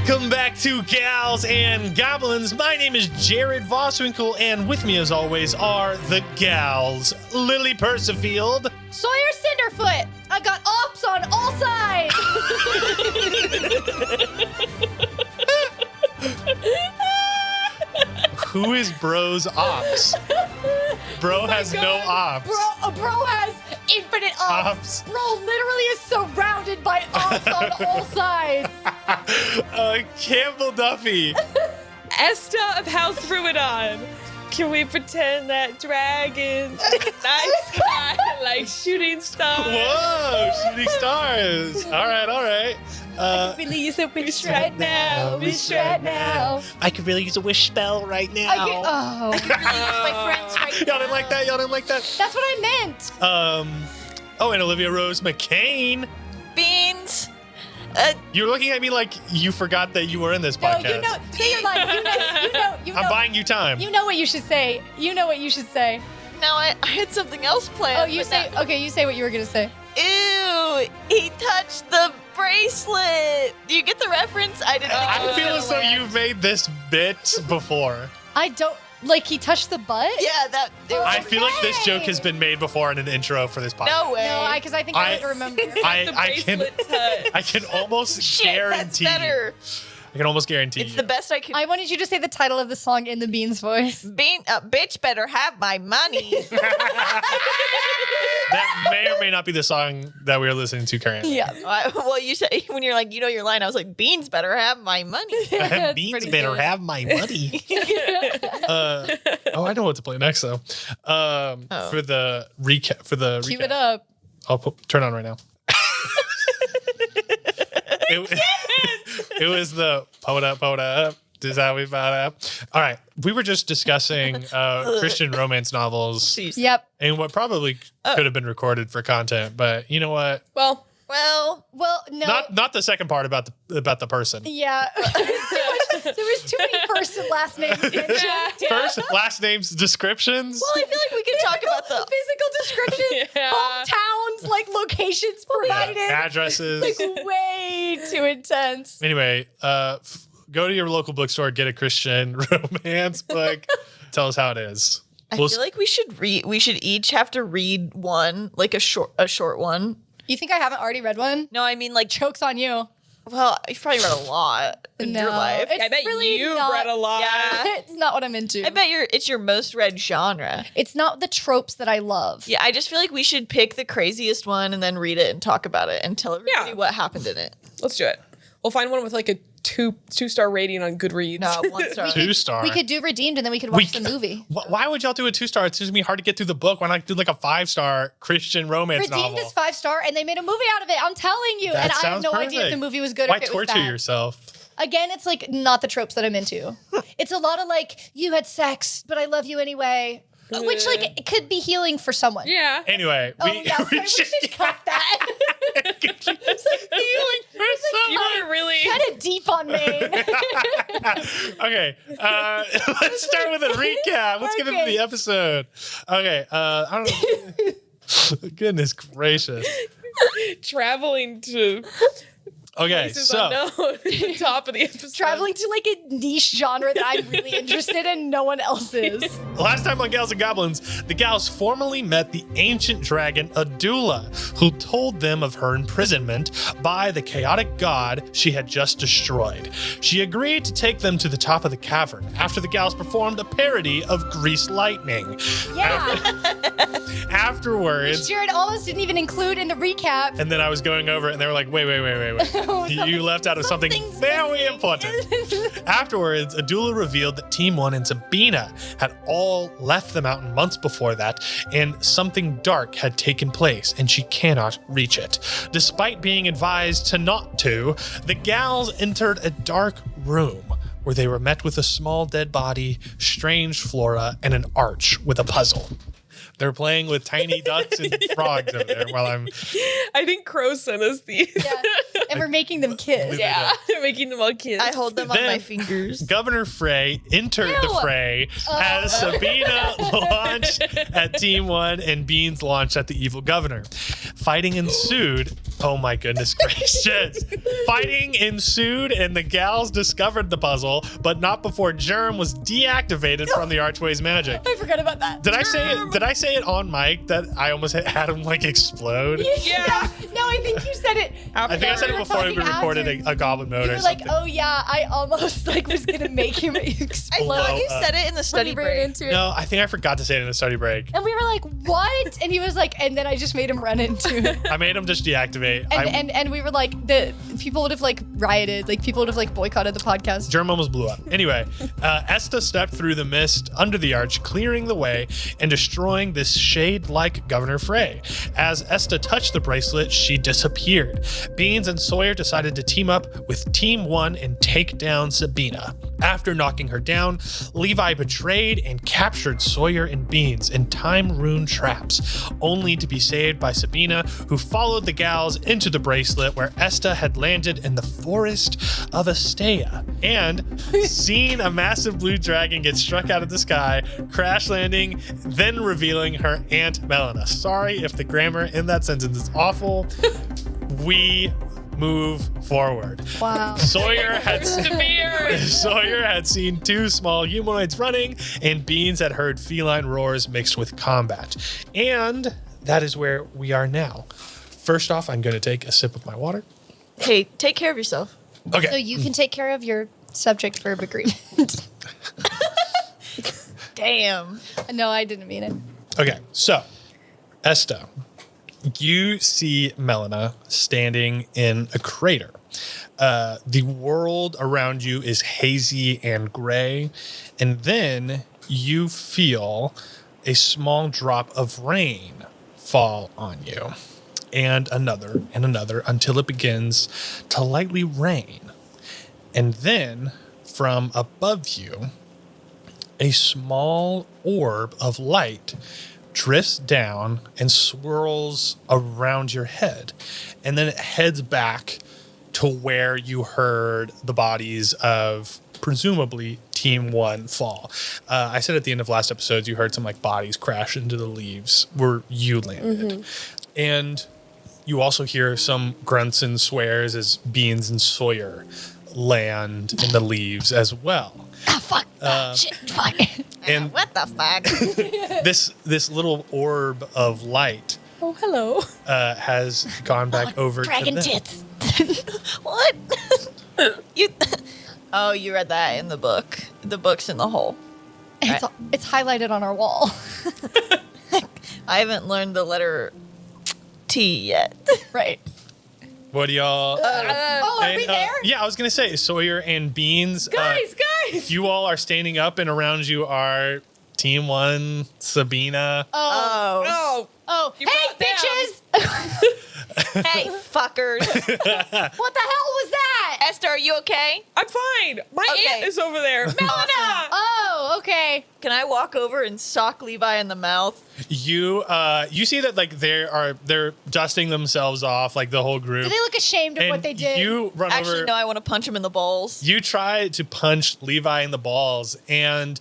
Welcome back to Gals and Goblins. My name is Jared Voswinkle, and with me, as always, are the gals. Lilly Persifield. Sawyer Cinderfoot. I got ops on all sides. Who is Bro's ops? Bro has no ops. Bro has infinite ops. Bro literally is surrounded by ops on all sides. Campbell Duffy. Esta of House Ruidon. Can we pretend that dragons in the night sky like shooting stars? Whoa, shooting stars. All right. I could really use a wish right now. Wish right now. I could really use a wish spell right now. I could really use my friends right now. Y'all didn't like that? That's what I meant. And Olivia Rose McCain. Beans. You're looking at me like you forgot that you were in this podcast. No, you know. Say your line. You know. I'm buying you time. You know what you should say. No, I had something else planned. Oh, you say. Okay, you say what you were gonna say. Ew, he touched the bracelet. Do you get the reference? I didn't. I feel as though you've made this bit before. I don't. Like he touched the butt? Yeah, that. I feel like this joke has been made before in an intro for this podcast. No way. No, because I think I would remember. I can almost guarantee. That's better. I can almost guarantee it's the best I can. I wanted you to say the title of the song in the Beans voice. Bitch better have my money. That may or may not be the song that we are listening to currently. Yeah. Well, you say when you're like, you know your line. I was like, Beans better have my money. Beans better have my money. I know what to play next though. For the recap. Cue it up. I'll turn on right now. It was the poet up. Is that we about up? All right. We were just discussing Christian romance novels. Jeez. Yep. And what probably could have been recorded for content, but you know what? Well, no. Not the second part about the person. Yeah. There was too many first and last names mentioned. First, last names, descriptions. Well, I feel like we could talk about the physical descriptions, hometowns, like locations provided. Addresses. Like way too intense. Anyway, go to your local bookstore, get a Christian romance book. Tell us how it is. I feel like we should each have to read one, like a short one. You think I haven't already read one? No, I mean like Joke's on you. Well, you've probably read a lot in your life. I bet really you've read a lot. Yeah. It's not what I'm into. I bet it's your most read genre. It's not the tropes that I love. Yeah, I just feel like we should pick the craziest one and then read it and talk about it and tell everybody what happened in it. Let's do it. We'll find one with like a two-star rating on Goodreads. No, 1 star. 2-star. We could do Redeemed and then we could watch the movie. Why would y'all do a 2-star? It's just me hard to get through the book. Why not do like a 5-star Christian romance Redeemed novel? is 5-star and they made a movie out of it. I'm telling you. That and I have no sounds idea if the perfect. movie was good Why or if it was torture bad. yourself? Again, it's like not the tropes that I'm into. It's a lot of like, you had sex, but I love you anyway. Which like it could be healing for someone. Yeah. Anyway, We should cut that. It's like healing for You someone. were really. Kind of deep on me. Okay, let's start with a recap. Let's get into the episode. Okay, I don't know. Goodness gracious. Traveling to Okay, places so unknown at the top of the episode. Traveling to like a niche genre that I'm really interested in, no one else is. last time on Gals and Goblins, the gals formally met the ancient dragon Adula, who told them of her imprisonment by the chaotic god she had just destroyed. She agreed to take them to the top of the cavern after the gals performed a parody of Grease Lightning. Yeah. Afterwards, Jared almost didn't even include in the recap. and then I was going over it, and they were like, wait. You left out of something something's very missing. important. Afterwards, Adula revealed that Team 1 and Sabina had all left the mountain months before that, and something dark had taken place, and she cannot reach it. Despite being advised to not to, the gals entered a dark room where they were met with a small dead body, strange flora, and an arch with a puzzle. They're playing with tiny ducks and frogs over there while I'm... I think Crow sent us these. Yeah. And we're making them kiss. Yeah, they're making them all kids. I hold them on Then- my fingers. Governor Frey entered the fray as Sabina launched at Team 1 and Beans launched at the evil governor. Fighting ensued. Oh my goodness gracious. Fighting ensued and the gals discovered the puzzle, but not before Germ was deactivated from the Archway's magic. I forgot about that. Did I say it on mic that I almost had him like explode? Yeah. No, I think you said it. I think I said it before we recorded a goblin mode You or were like, something. oh yeah, I almost like was gonna make him I explode. thought you said it in the When study we ran break. into it. No, I think I forgot to say it in a study break. And we were like, what? And he was like, and then I just made him run into it. I made him just deactivate. And we were like, the people would have like rioted, like people would have like boycotted the podcast. Germ almost blew up. Anyway, Esta stepped through the mist under the arch, clearing the way and destroying this shade-like Governor Frey. As Esta touched the bracelet, she disappeared. Beans and Sawyer decided to team up with Team 1 and take down Sabina. After knocking her down, Levi betrayed and captured Sawyer and Beans in time-ruined traps, only to be saved by Sabina, who followed the gals into the bracelet where Esta had landed in the forest of Astea, and seen a massive blue dragon get struck out of the sky, crash landing, then revealing her Aunt Melina. Sorry if the grammar in that sentence is awful. We move forward. Wow. Sawyer had Severe. Sawyer had seen two small humanoids running, and Beans had heard feline roars mixed with combat. And that is where we are now. First off, I'm going to take a sip of my water. Hey, take care of yourself. Okay. So you can take care of your subject-verb agreement. Damn. No, I didn't mean it. Okay, so Esta, you see Melina standing in a crater. The world around you is hazy and gray, and then you feel a small drop of rain fall on you, and another until it begins to lightly rain. And then from above you, a small orb of light drifts down and swirls around your head. And then it heads back to where you heard the bodies of presumably Team 1 fall. I said at the end of last episode, you heard some like bodies crash into the leaves where you landed. And you also hear some grunts and swears as Beans and Sawyer land in the leaves as well. Ah, fuck. Shit, fuck. And What the fuck? this little orb of light Oh, hello. has gone back over Dragon to them. tits. What? you? Oh, you read that in the book. The book's in the hole. It's highlighted on our wall. I haven't learned the letter T yet. Right. What do y'all? Oh, are we there? Yeah, I was gonna say Sawyer and Beans. Guys. You all are standing up, and around you are Team 1, Sabina. Oh. Oh, Hey, brought them. bitches! Hey, fuckers. What the hell was that? Esther, are you okay? I'm fine. My Okay. aunt is over there. Melina! Oh, okay. Can I walk over and sock Levi in the mouth? You see that like they're dusting themselves off, like the whole group. Do they look ashamed of and what they did? You run Actually, over. no, I want to punch him in the balls. You try to punch Levi in the balls, and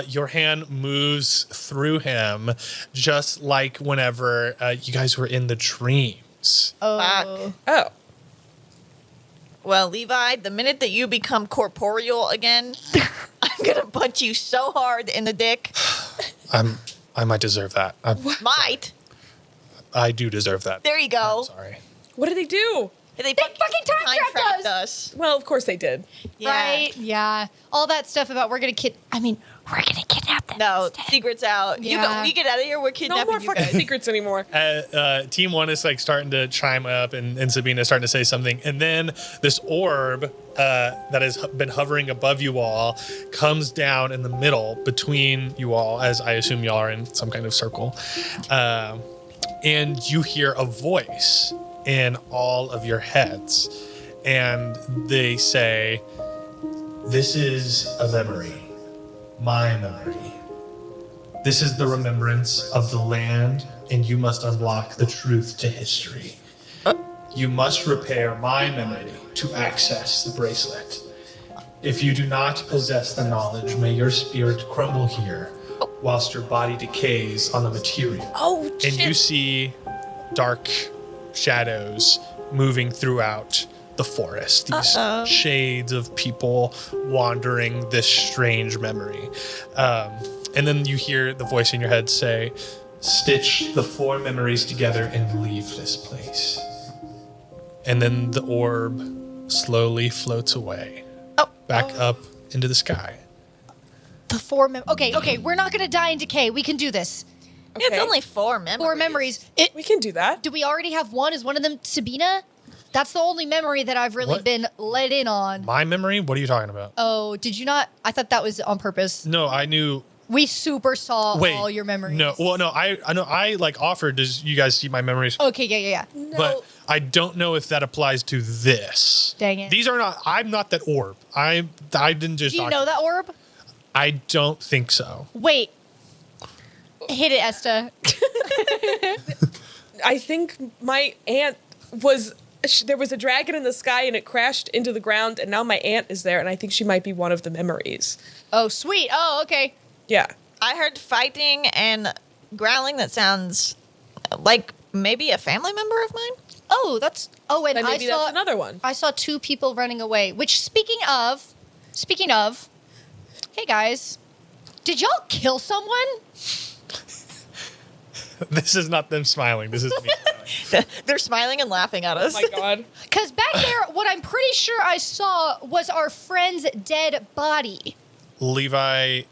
your hand moves through him, just like whenever you guys were in the dreams. Oh. Fuck. Oh. Well, Levi, the minute that you become corporeal again, I'm going to punch you so hard in the dick. I might deserve that. Might. I do deserve that. There you go. I'm sorry. What did they do? They fucking time trapped us. Well, of course they did. Yeah. Right? Yeah. All that stuff about we're gonna kidnap them. No, instead. secret's out. Yeah. We get out of here. We're No kidnapping more you fucking guys. secrets anymore. Team 1 is like starting to chime up, and Sabina's starting to say something, and then this orb that has been hovering above you all comes down in the middle between you all, as I assume y'all are in some kind of circle, and you hear a voice in all of your heads, and they say, "This is a memory, my memory. This is the remembrance of the land, and you must unlock the truth to history. You must repair my memory to access the bracelet. If you do not possess the knowledge, may your spirit crumble here whilst your body decays on the material. Oh, And you see dark shadows moving throughout the forest. These shades of people wandering this strange memory. And then you hear the voice in your head say, "Stitch the 4 memories together and leave this place." And then the orb slowly floats away, back up into the sky. The 4 Okay, we're not gonna die in decay. We can do this. Okay. It's only 4 memories. 4 memories. We can do that. Do we already have one? Is one of them Sabina? That's the only memory that I've really What? been let in on. My memory? What are you talking about? Oh, did you not? I thought that was on purpose. No, I knew. We super saw Wait, all your memories. No, well, no, I know. I like offered. Does you guys see my memories? Okay, yeah. But I don't know if that applies to this. Dang it. These are not. I'm not that orb. I didn't just. Do you know that orb? I don't think so. Wait. Hit it, Esta. I think my aunt was. There was a dragon in the sky and it crashed into the ground, and now my aunt is there, and I think she might be one of the memories. Oh, sweet. Oh, okay. Yeah. I heard fighting and growling that sounds like maybe a family member of mine. Oh, that's. Oh, and And maybe I saw that's another one. I saw 2 people running away. Which, speaking of, hey guys, did y'all kill someone? This is not them smiling. This is me. smiling. They're smiling and laughing at us. Oh my god. Because back there, what I'm pretty sure I saw was our friend's dead body. Levi,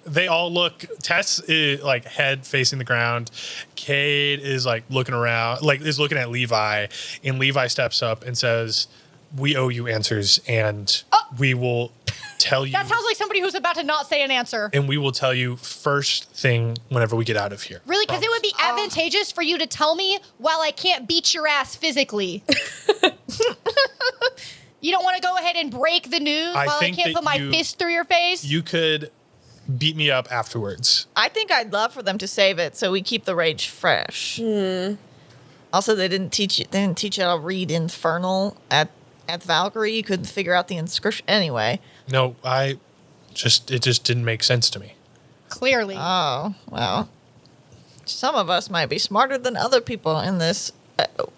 they all look. Tess is like head facing the ground. Cade is like looking around, like is looking at Levi, and Levi steps up and says, "We owe you answers, and we will tell you." That sounds like somebody who's about to not say an answer. And we will tell you first thing whenever we get out of here. Really? Because it would be advantageous for you to tell me while I can't beat your ass physically. You don't want to go ahead and break the news while I think can't that put my fist through your face? You could beat me up afterwards. I think I'd love for them to save it so we keep the rage fresh. Also, they didn't teach you how to read Infernal at Valkyrie. You couldn't figure out the inscription anyway. No, it just didn't make sense to me. Clearly. Oh, well. Some of us might be smarter than other people in this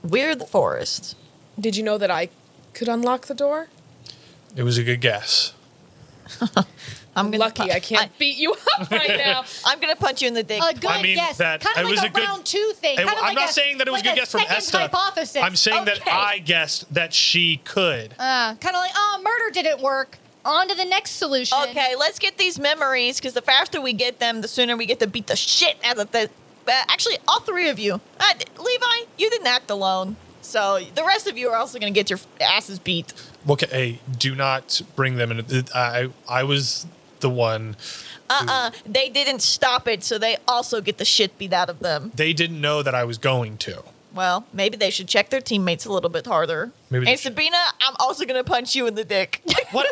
weird forest. Did you know that I could unlock the door? It was a good guess. I'm gonna Lucky I can't beat you up right now. I'm gonna punch you in the dick. A good I mean, guess. that- Kind it of was like a good- round 2 thing. I'm Kind of like not saying that it was a good guess from second Esta. hypothesis. I'm saying that Okay. I guessed that she could. Kind of like, murder didn't work. On to the next solution. Okay, let's get these memories, because the faster we get them, the sooner we get to beat the shit out of the... actually, all 3 of you. Levi, you didn't act alone. So the rest of you are also going to get your asses beat. Okay, hey, do not bring them in. I was the one. They didn't stop it, so they also get the shit beat out of them. They didn't know that I was going to. Well, maybe they should check their teammates a little bit harder. Maybe they And should. Sabina, I'm also going to punch you in the dick. What?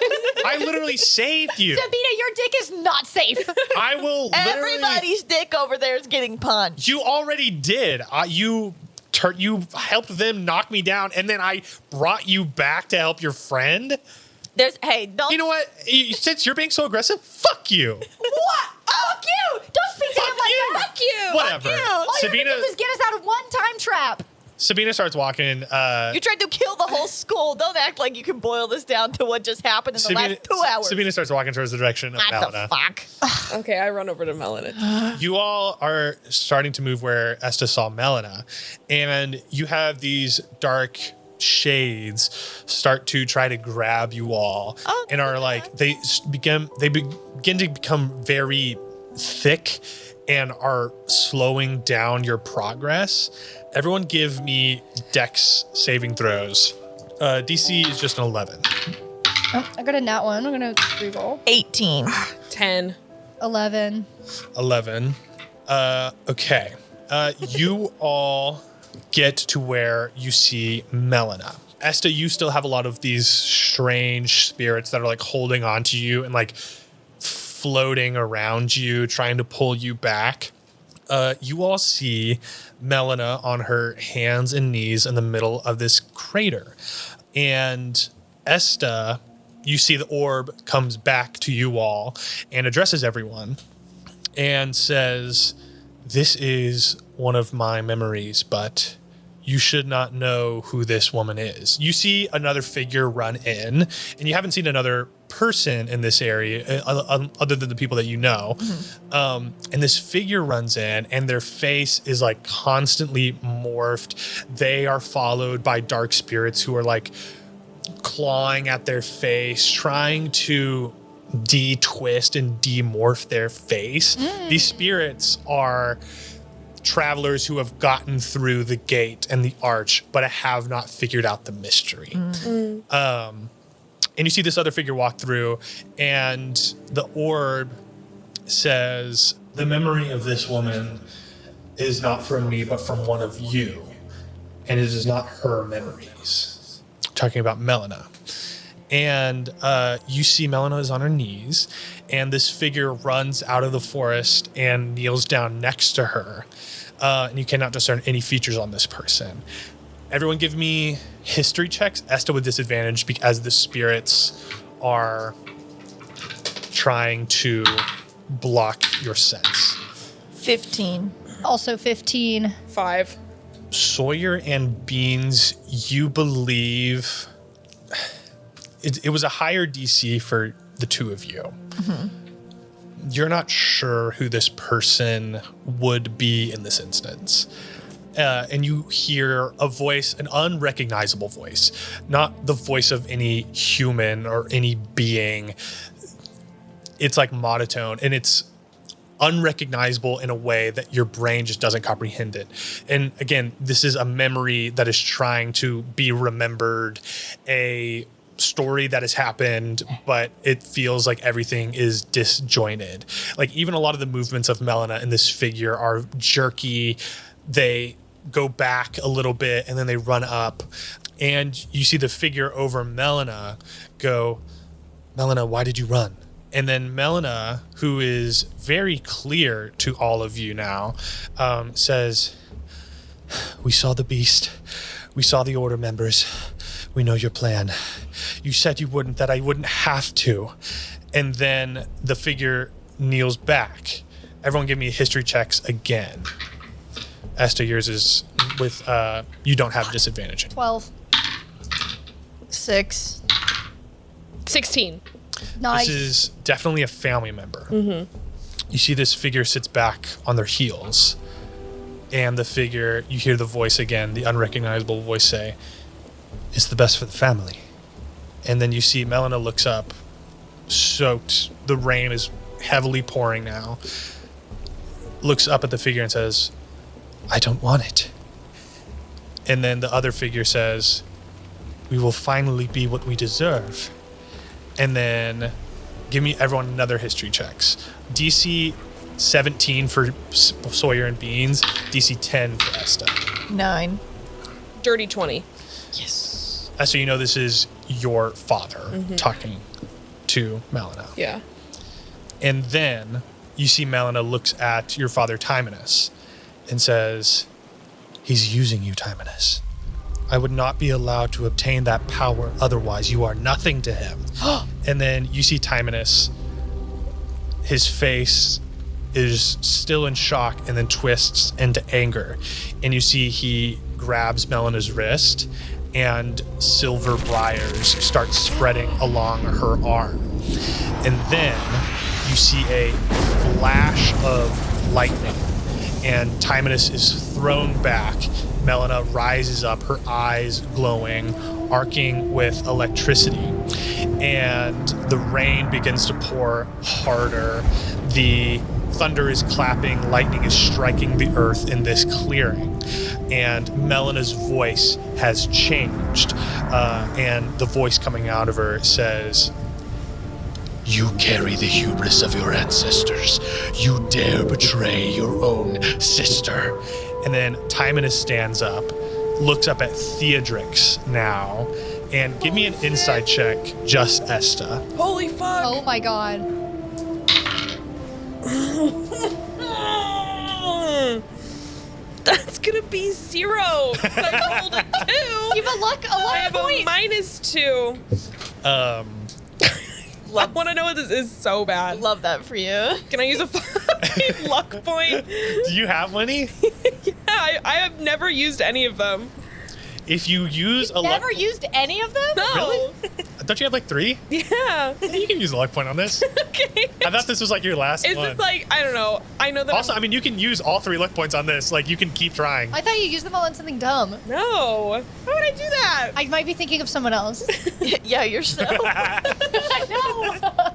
I literally saved you. Sabina, your dick is not safe. I will literally. Everybody's dick over there is getting punched. You already did. You helped them knock me down, and then I brought you back to help your friend. Don't... You know what? Since you're being so aggressive, fuck you. What? Fuck you! Don't speak to him like you. that. Fuck you! Whatever. you. All you Sabina. have to do is get us out of one time trap. Sabina starts walking. You tried to kill the whole school. Don't act like you can boil this down to what just happened in the last 2 hours. Sabina starts walking towards the direction of What Melina. the fuck? Okay, I run over to Melina. You all are starting to move where Esta saw Melina, and you have these dark shades start to try to grab you all, and are like they begin to become very thick and are slowing down your progress. Everyone give me Dex saving throws. DC is just an 11. Oh, I got a nat one. I'm gonna reroll. 18. 10. 11. 11. Okay. You all get to where you see Melina. Esta, you still have a lot of these strange spirits that are like holding on to you and like floating around you, trying to pull you back. You all see Melina on her hands and knees in the middle of this crater. And Esta, you see the orb comes back to you all and addresses everyone and says, "This is one of my memories, but you should not know who this woman is." You see another figure run in, and you haven't seen another person in this area other than the people that you know. And this figure runs in, and their face is like constantly morphed. They are followed by dark spirits who are like clawing at their face, trying to de-twist and demorph their face. These spirits are travelers who have gotten through the gate and the arch, but have not figured out the mystery. And you see this other figure walk through, and the orb says, "The memory of this woman is not from me, but from one of you. And it is not her memories." Talking about Melina. And you see Melina is on her knees, and this figure runs out of the forest and kneels down next to her. And you cannot discern any features on this person. Everyone give me history checks. Esta with disadvantage because the spirits are trying to block your sense. 15. Also 15. 5. Sawyer and Beans, you believe it was a higher DC for the two of you. You're not sure who this person would be in this instance. And you hear a voice, an unrecognizable voice, not the voice of any human or any being. It's like monotone, and it's unrecognizable in a way that your brain just doesn't comprehend it. And again, this is a memory that is trying to be remembered, a story that has happened, but it feels like everything is disjointed. Like even a lot of the movements of Melina in this figure are jerky. They go back a little bit and then they run up, and you see the figure over Melina go, "Melina, why did you run?" And then Melina, who is very clear to all of you now, says, "We saw the beast. We saw the order members. We know your plan. You said you wouldn't, that I wouldn't have to." And then the figure kneels back. Everyone give me history checks again. Esther, yours is with, you don't have disadvantage. 12. 6. 16. Nice. This is definitely a family member. You see this figure sits back on their heels, and the figure, you hear the voice again, the unrecognizable voice say, "It's the best for the family." And then you see Melina looks up, soaked. The rain is heavily pouring now. Looks up at the figure and says, "I don't want it." And then the other figure says, "We will finally be what we deserve." And then give me everyone another history checks. DC 17 for Sawyer and Beans, DC 10 for Esta. 9. Dirty 20. Yes. Esta, you know this is your father talking to Melina. Yeah. And then you see Melina looks at your father, Timonus, and says, "He's using you, Timonus. I would not be allowed to obtain that power otherwise. You are nothing to him." And then you see Timonus, his face is still in shock and then twists into anger. And you see he grabs Melina's wrist and silver briars start spreading along her arm. And then you see a flash of lightning, and Timonus is thrown back. Melina rises up, her eyes glowing, arcing with electricity. And the rain begins to pour harder. The thunder is clapping, lightning is striking the earth in this clearing. And Melina's voice has changed. And the voice coming out of her says, "You carry the hubris of your ancestors. You dare betray your own sister." And then Timonus stands up, looks up at Theodrix now, and give me an insight check, just Esta. Holy fuck. Oh my god. That's gonna be 0. I rolled a 2. You have a luck I have point. a -2. I want to know what this is so bad. Love that for you. Can I use a 5 luck point? Do you have money? Yeah, I have never used any of them. If you use a luck, Never used any of them? No. Really? Don't you have like 3? Yeah. You can use a luck point on this. Okay. I thought this was like your last Is one. this like, I don't know. I know that. Also, I mean, you can use all 3 luck points on this. Like, you can keep trying. I thought you used them all on something dumb. No. Why would I do that? I might be thinking of someone else. Yeah, yourself. I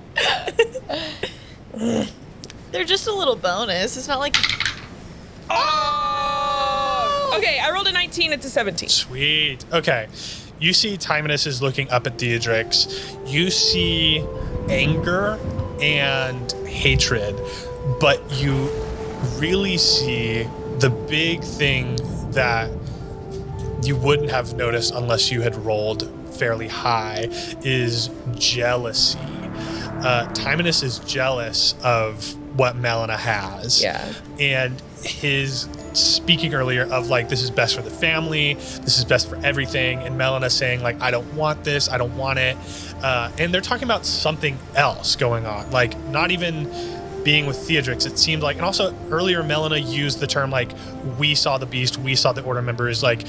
know. They're just a little bonus. It's not like Oh! Okay, I rolled a 19. It's a 17. Sweet. Okay. You see Timonus is looking up at Theodrix. You see anger and hatred, but you really see the big thing that you wouldn't have noticed unless you had rolled fairly high is jealousy. Timonus is jealous of what Melina has. Yeah. And his speaking earlier of like, this is best for the family, this is best for everything, and Melina saying like, I don't want this, I don't want it. And they're talking about something else going on, like not even being with Theodrix, it seemed like. And also earlier Melina used the term like, we saw the beast, we saw the order members, like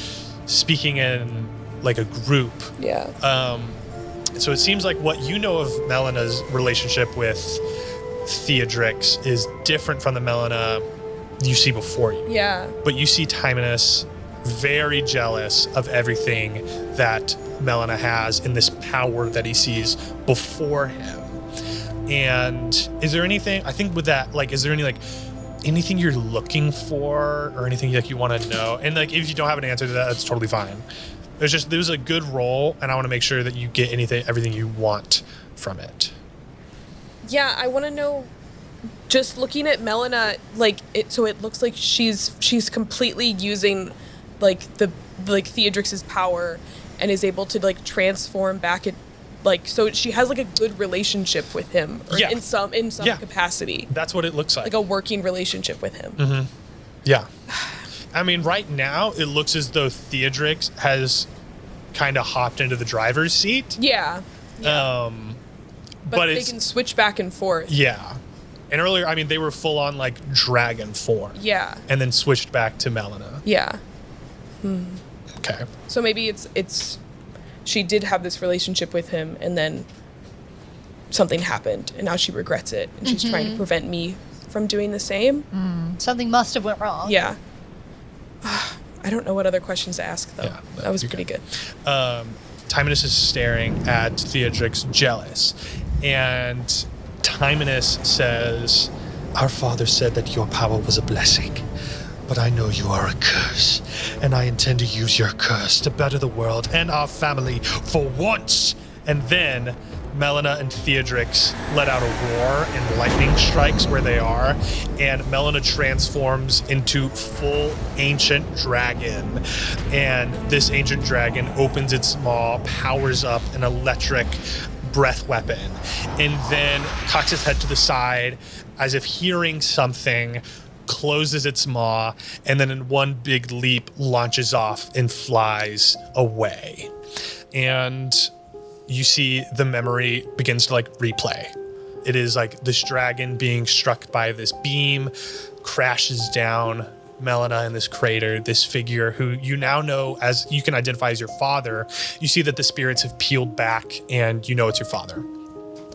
speaking in like a group. Yeah. So it seems like what you know of Melina's relationship with Theodrix is different from the Melina you see before you. Yeah. But you see Timonus very jealous of everything that Melina has and this power that he sees before him. And is there anything, I think with that, like, is there any, like, anything you're looking for or anything like you want to know? And like, if you don't have an answer to that, that's totally fine. There was a good roll, and I want to make sure that you get everything you want from it. Yeah, I want to know, just looking at Melina, like it, so it looks like she's completely using like Theodrix's power and is able to like transform back at like, so she has like a good relationship with him, or Yeah. in some Yeah. capacity, That's what it looks like. like a working relationship with him. Mm-hmm. Yeah. I mean, right now it looks as though Theodrix has kind of hopped into the driver's seat. Yeah. But they it's can switch back and forth. yeah. And earlier, I mean, they were full on like dragon form. Yeah. And then switched back to Melina. Yeah. Okay. So maybe it's she did have this relationship with him, and then something happened, and now she regrets it, and she's trying to prevent me from doing the same. Something must have went wrong. Yeah. I don't know what other questions to ask though. Yeah, no, that was you're pretty good. Timonus is staring at Theodrix, jealous. And Timonus says, our father said that your power was a blessing, but I know you are a curse, and I intend to use your curse to better the world and our family for once. And then Melina and Theodrix let out a roar, and lightning strikes where they are, and Melina transforms into full ancient dragon. And this ancient dragon opens its maw, powers up an electric breath weapon, and then cocks its head to the side as if hearing something, closes its maw, and then in one big leap launches off and flies away. And you see the memory begins to like replay. It is like this dragon being struck by this beam, crashes down Melina in this crater, this figure who you now know as, you can identify as your father. You see that the spirits have peeled back, and you know it's your father.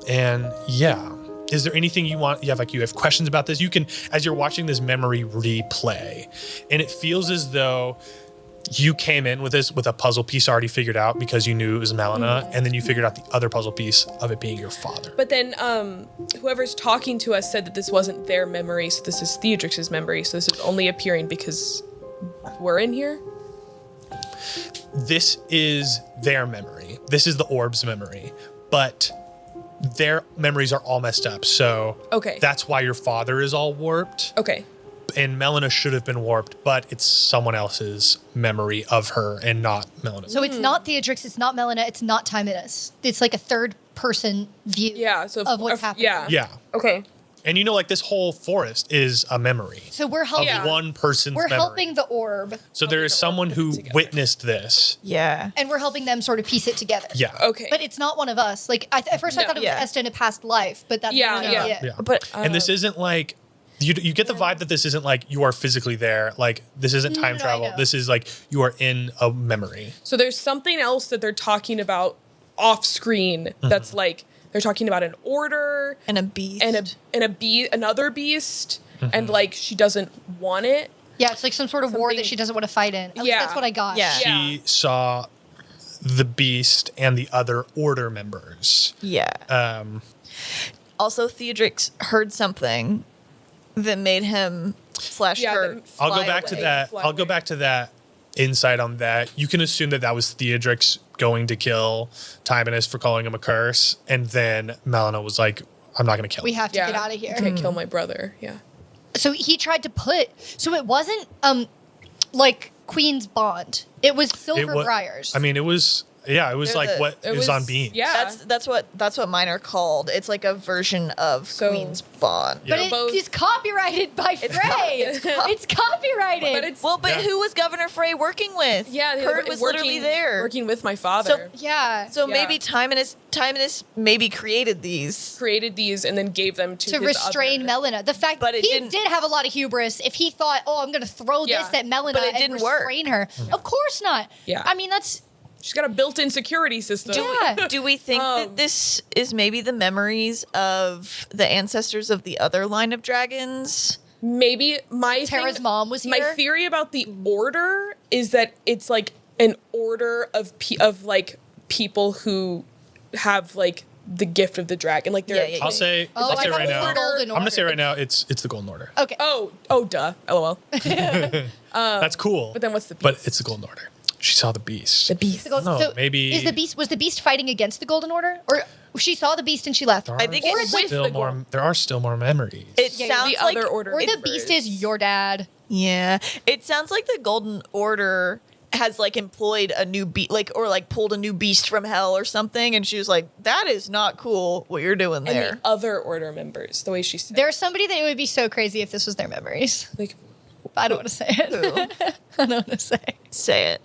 And yeah, is there anything you have questions about this? You can, as you're watching this memory replay, and it feels as though you came in with this with a puzzle piece already figured out because you knew it was Melina, and then you figured out the other puzzle piece of it being your father. But then whoever's talking to us said that this wasn't their memory, so this is Theodrix's memory, so this is only appearing because we're in here? This is their memory. This is the orb's memory. But their memories are all messed up, so Okay. that's why your father is all warped. Okay. And Melina should have been warped, but it's someone else's memory of her and not Melina's. So it's not Theodrix, it's not Melina, it's not Timonus. It's like a third person view Yeah, so of what's happening. yeah. Yeah. Okay. And like this whole forest is a memory So we're helping. of one person's We're memory. helping the orb, So there is someone who together. witnessed this. Yeah. and we're helping them sort of piece it together. Yeah. Okay. But it's not one of us. Like at first, I No. thot it was Yeah. Esther in a past life, but that's Yeah, not yeah. it. Yeah. But and this isn't like you get the vibe that this isn't like you are physically there. Like this isn't time No, I travel. know. This is like you are in a memory. So there's something else that they're talking about off screen that's like they're talking about an order and a beast. another beast and like she doesn't want it. Yeah, it's like some sort of war that Something- she doesn't want to fight in. At least Yeah. that's what I got. Yeah. She saw the beast and the other order members. Yeah. Also, Theodrix heard something that made him flash Yeah, her. that- I'll go fly back to away. that. Fly I'll go away. back to that insight on that. You can assume that was Theodrix going to kill Timonus for calling him a curse, and then Melina was like, "I'm not going to kill We him." have to Yeah. get out of here. I can't kill my brother. Yeah. So he tried to put. So it wasn't like Queen's Bond. It was Silver wa- Briars. I mean, it was. Yeah, it was They're like the- what it was on Bean. Yeah. That's what mine are called. It's like a version of So- Queen's Bond. Yeah. but it both- is copyrighted by Frey. It's copyrighted. But it's Well, but Yeah. who was Governor Frey working with? yeah, Kurt was literally there. working with my father. yeah. So Yeah. maybe Timonus maybe created these. created these and then gave them to to his restrain other- Melina. The fact But that it he didn't- did have a lot of hubris. If he thought, "Oh, I'm going to throw Yeah. this at Melina But it and didn't work. restrain her," of course not. Yeah. I mean, that's She's got a built-in security system. Yeah. Do we think that this is maybe the memories of the ancestors of the other line of dragons? Maybe my Tara's thing- mom was My here. theory about the order is that it's like an order of like people who have like the gift of the dragon. Like they're Yeah, yeah, I'll say. Oh, I'll I say thought right it was now. the Golden I'm gonna say Order. right now. It's the Golden Order. Okay. oh duh. LOL. That's cool. But then what's the But beast? it's the Golden Order. She saw the beast. The beast. The Gold- No, maybe- was the beast fighting against the Golden Order, or she saw the beast and she left? There I are think it's with still the more. Golden- There are still more memories. It Yeah, sounds the like other order. Or the members. beast is your dad. yeah. It sounds like the Golden Order has like employed a new beast, or pulled a new beast from hell or something, and she was like, "That is not cool. What you're doing And there." the other order members, the way she said. There's somebody that it would be so crazy if this was their memories. Like, I don't want to say it. Who? I don't want to say. Say it.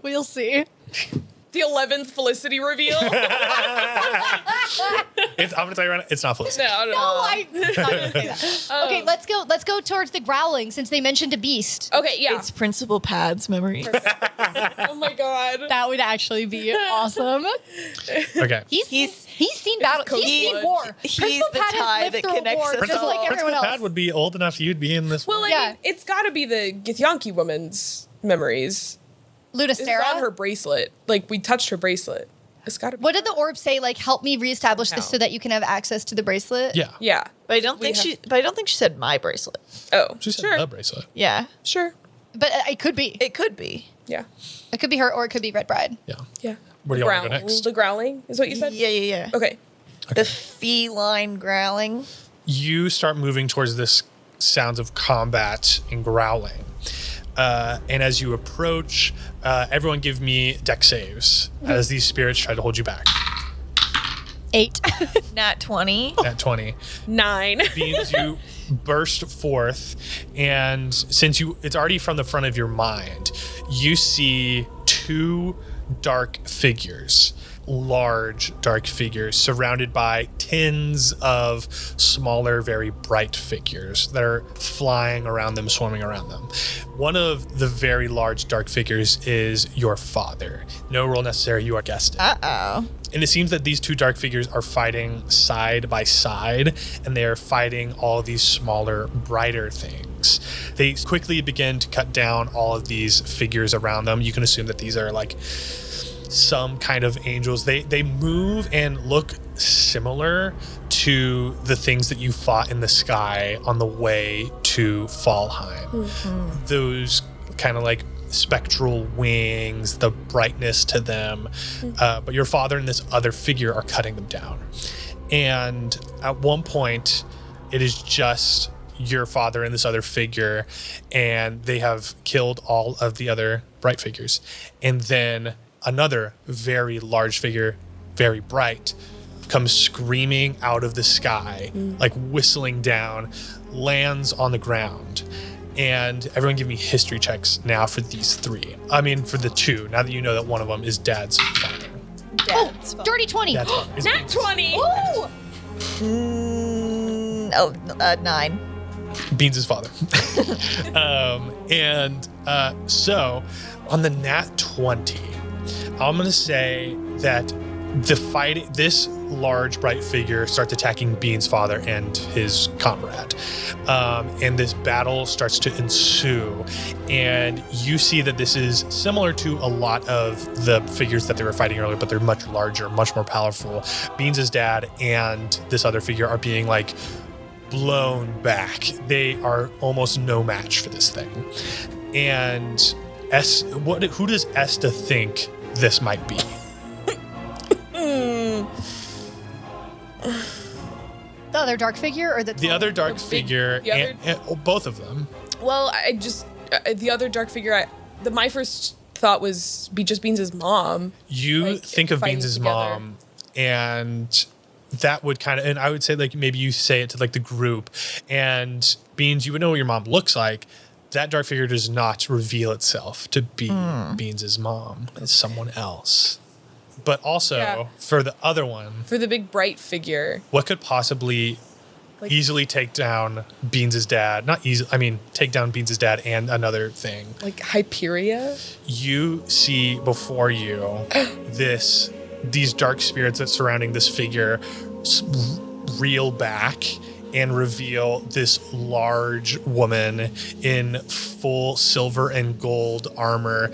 We'll see. the 11th Felicity reveal. I'm gonna tell you right now. It's not Felicity. no. No, I'm not gonna say that. Okay, let's go. Let's go towards the growling since they mentioned a beast. Okay, yeah. It's Principal Pad's memory. Oh my god. That would actually be awesome. Okay. He's seen battle. Coach He's seen Wood. war. He's Principal the Pat has tie lived that through a connects war us just all. like everyone Principal else. Pad would be old enough you'd be in this. Well, I Yeah. mean, it's got to be the Githyanki woman's memories. It's on her Ludistera. bracelet. Like, we touched her bracelet. It's got to be. What did the orb say? Like, help me reestablish this No. so that you can have access to the bracelet. Yeah. Yeah. But I don't We think have- But I don't think she said my bracelet. Oh, She said sure. the bracelet. Yeah, Sure. But it could be. it could be. Yeah. It could be her, or it could be Red Bride. Yeah. Yeah. Where do you want to go next? The growling is what you said? Yeah, yeah, yeah. Okay. The feline growling. You start moving towards this sounds of combat and growling. And as you approach, everyone give me deck saves as these spirits try to hold you back. 8. Nat 20. At 20 9. means you burst forth, and since it's already from the front of your mind, you see two dark figures, large dark figures surrounded by tens of smaller, very bright figures that are flying around them, swarming around them. One of the very large dark figures is your father. No roll necessary, you are guessed it. Uh-oh. And it seems that these two dark figures are fighting side by side, and they are fighting all of these smaller, brighter things. They quickly begin to cut down all of these figures around them. You can assume that these are like some kind of angels. They move and look similar to the things that you fought in the sky on the way to Fallheim. Those kind of like spectral wings, the brightness to them. But your father and this other figure are cutting them down. And at one point, it is just your father and this other figure, and they have killed all of the other bright figures. And then another very large figure, very bright, comes screaming out of the sky, like whistling down, lands on the ground. And everyone give me history checks now for these three. I mean, for the two, now that you know that one of them is Dad's father. Dirty 20. Dad's father. Is Nat Beans. 20. Ooh. 9. Beans' father. So on the nat 20, I'm going to say that this large bright figure starts attacking Beans' father and his comrade. And this battle starts to ensue. And you see that this is similar to a lot of the figures that they were fighting earlier, but they're much larger, much more powerful. Beans' dad and this other figure are being like blown back. They are almost no match for this thing. And who does Esta think this might be? The other dark figure or The other dark figure, and both of them. Well, I just the other dark figure. My first thought was just Beans' mom. You like, think of fighting Beans' together. mom, and that would kind of, and I would say like maybe you say it to like the group, and Beans, you would know what your mom looks like. That dark figure does not reveal itself to be Beans' mom. It's someone else. But also for the other one, For the big bright figure. what could possibly easily take down Beans' dad? Not easy. I mean, take down Beans' dad and another thing. Like Hyperia? You see before you these dark spirits that surrounding this figure reel back and reveal this large woman in full silver and gold armor.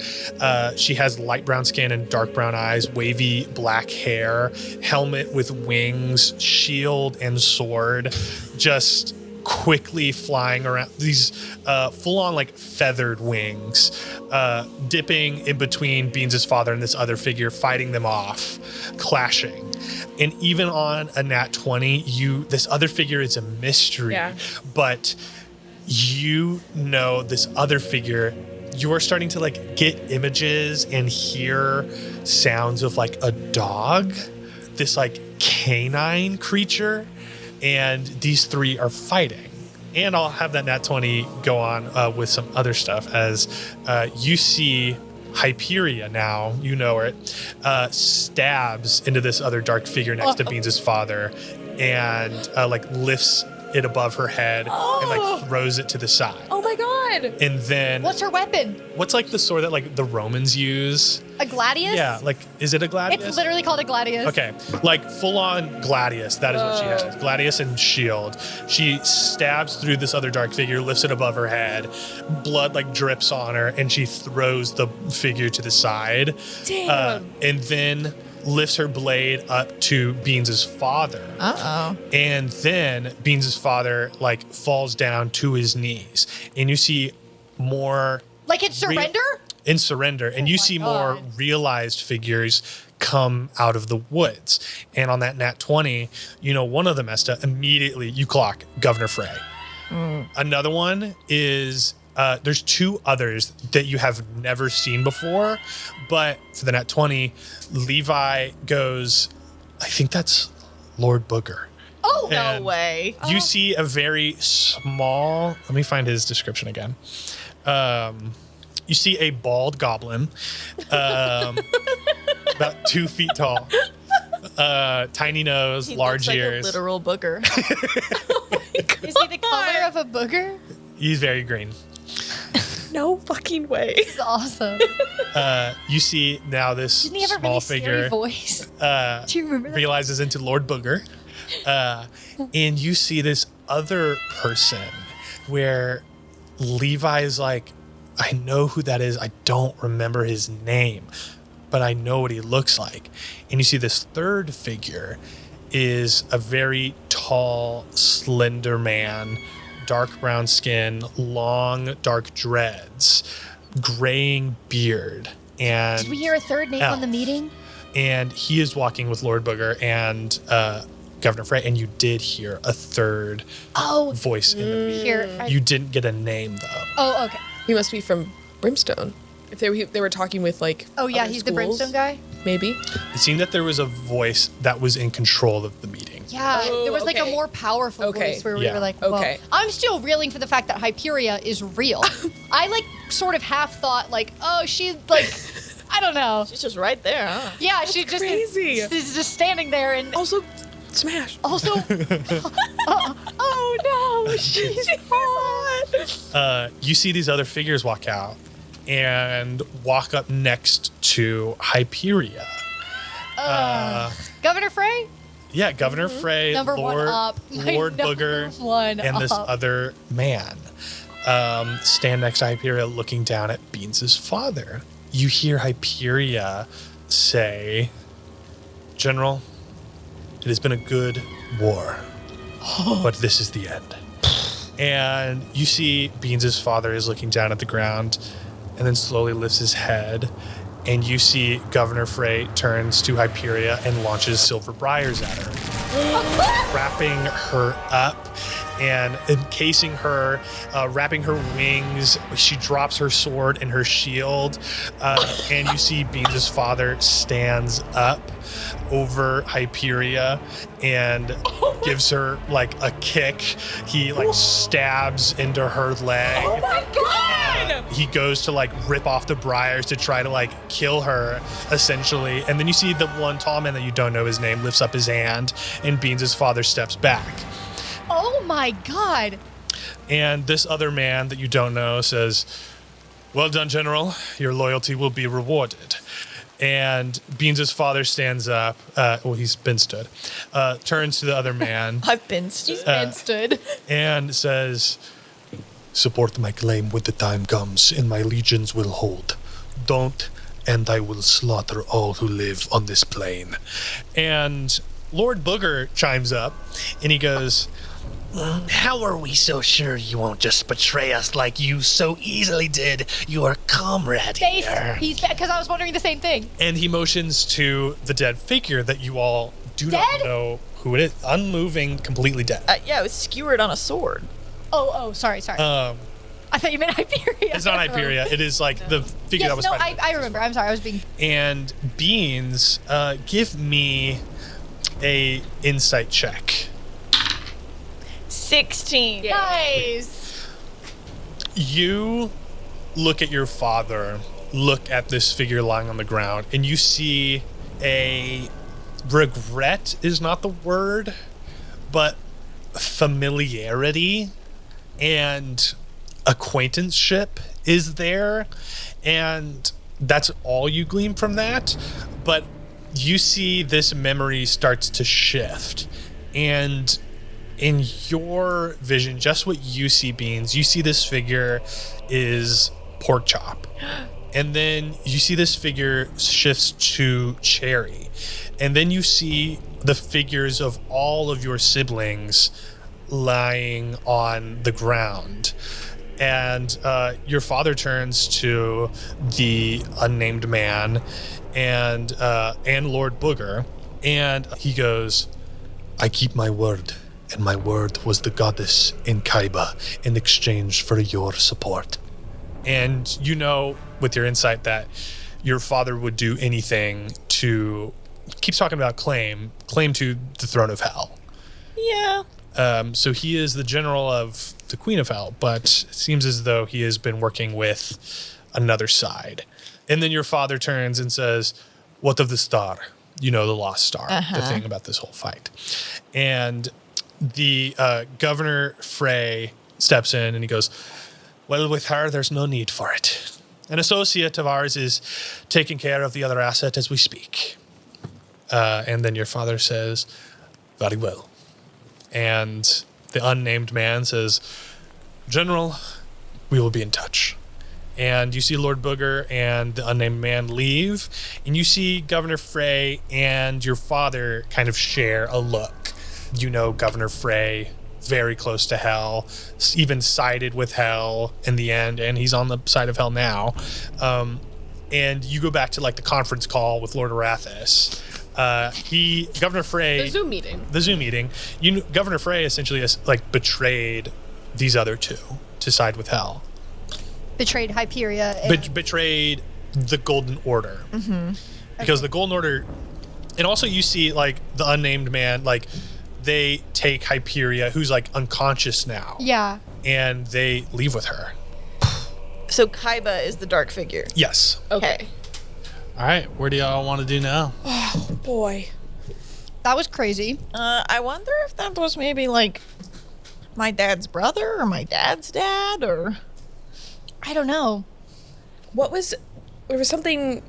She has light brown skin and dark brown eyes, wavy black hair, helmet with wings, shield and sword, just quickly flying around, these full-on like feathered wings, dipping in between Beans' father and this other figure, fighting them off, clashing. And even on a nat 20, this other figure is a mystery, but you know this other figure, you are starting to like get images and hear sounds of like a dog, this like canine creature, and these three are fighting. And I'll have that nat 20 go on with some other stuff as you see Hyperia now, you know it, stabs into this other dark figure next to Beans' father and like lifts it above her head and like throws it to the side. Oh my god! And then What's her weapon? what's like the sword that like the Romans use? A gladius? Yeah, like is it a gladius? It's literally called a gladius. Okay, like full on gladius. That is what she has. Gladius and shield. She stabs through this other dark figure, lifts it above her head. Blood like drips on her, and she throws the figure to the side. Damn. And then lifts her blade up to Beans' father. And then Beans' father like falls down to his knees, and you see more Like in surrender? in surrender, and you see more God. realized figures come out of the woods. And on that nat 20, you know, one of them, Esta, immediately you clock Governor Frey. Another one is there's two others that you have never seen before, but for the nat 20, Levi goes, I think that's Lord Booger. Oh, No And way. You see a very small, let me find his description again. You see a bald goblin, about 2 feet tall, tiny nose, He large looks ears. like a literal booger. Is he the color of a booger? He's very green. No fucking way. This is awesome. You see now this Didn't he have a small really scary figure voice? Do you remember that? realizes into Lord Booger. And you see this other person where Levi is like, I know who that is. I don't remember his name, but I know what he looks like. And you see this third figure is a very tall, slender man, dark brown skin, long, dark dreads, graying beard. And Did we hear a third name on the Elf. meeting? and he is walking with Lord Booger and Governor Frey, and you did hear a third Oh, voice in the meeting. here. You didn't get a name though. Oh, okay. He must be from Brimstone. If they were talking with like. Oh, yeah, other he's the schools. brimstone guy. maybe. It seemed that there was a voice that was in control of the meeting. Yeah, Oh, there was like a okay. more powerful Okay. voice where we Yeah. were like, well, Okay. I'm still reeling for the fact that Hyperia is real. I like sort of half thought like, oh, she's like, I don't know. She's just right there, huh? Yeah, she just crazy. is just standing there and Also, smash. also, oh no, she's hot. You see these other figures walk out and walk up next to Hyperia. Governor Frey, Yeah, Governor Frey, number one Lord, up. My Lord number Booger, one and this up. other man stand next to Hyperia looking down at Beans' father. You hear Hyperia say, General, it has been a good war, but this is the end. And you see Beans' father is looking down at the ground and then slowly lifts his head. And you see Governor Frey turns to Hyperia and launches silver briars at her, wrapping her up and encasing her, wrapping her wings. She drops her sword and her shield. And you see Beans' father stands up over Hyperia and gives her like a kick. He like stabs into her leg. Oh my god! He goes to like rip off the briars to try to like kill her essentially. And then you see the one tall man that you don't know his name lifts up his hand and Beans' father steps back. Oh my god. And this other man that you don't know says, well done, General. Your loyalty will be rewarded. And Beans' father stands up. Well, he's been stood. Turns to the other man I've been stood. And stood. and says, support my claim when the time comes, and my legions will hold. Don't, and I will slaughter all who live on this plane. And Lord Booger chimes up, and he goes, How are we so sure you won't just betray us like you so easily did your comrade Face. here? He's because I was wondering the same thing. and he motions to the dead figure that you all do Dead? not know who it is. Unmoving, completely dead. Yeah, it was skewered on a sword. Oh, sorry. I thought you meant Hyperia. It's not Hyperia. It is like the figure that Yes, was no, fighting. I remember. I'm sorry. I was being. And Beans, give me a insight check. 16. Nice. You look at your father, look at this figure lying on the ground, and you see a regret is not the word, but familiarity and acquaintanceship is there. And that's all you glean from that. But you see this memory starts to shift. And in your vision, just what you see, Beans, you see this figure is Pork Chop. And then you see this figure shifts to Cherry. And then you see the figures of all of your siblings lying on the ground. And your father turns to the unnamed man and Lord Booger, and he goes, I keep my word, and my word was the goddess in Kaiba in exchange for your support. And you know with your insight that your father would do anything to, keeps talking about claim to the throne of hell. Yeah. So he is the general of the Queen of Hell, but it seems as though he has been working with another side. And then your father turns and says, what of the star? You know, the lost star, the thing about this whole fight. And the Governor Frey steps in and he goes, well, with her, there's no need for it. An associate of ours is taking care of the other asset as we speak. And then your father says, very well. And the unnamed man says, General, we will be in touch. And you see Lord Booger and the unnamed man leave. And you see Governor Frey and your father kind of share a look. You know Governor Frey, very close to hell, even sided with hell in the end. And he's on the side of hell now. And you go back to like the conference call with Lord Arathis. Governor Frey, The Zoom meeting. Governor Frey essentially has like betrayed these other two to side with hell. Betrayed Hyperia. And, Betrayed the Golden Order. because the Golden Order, and also you see like the unnamed man, like they take Hyperia, who's like unconscious now, Yeah. and they leave with her. So Kaiba is the dark figure. Yes. Okay. All right, where do y'all want to do now? Boy. That was crazy. I wonder if that was maybe like my dad's brother or my dad's dad or. I don't know. There was something.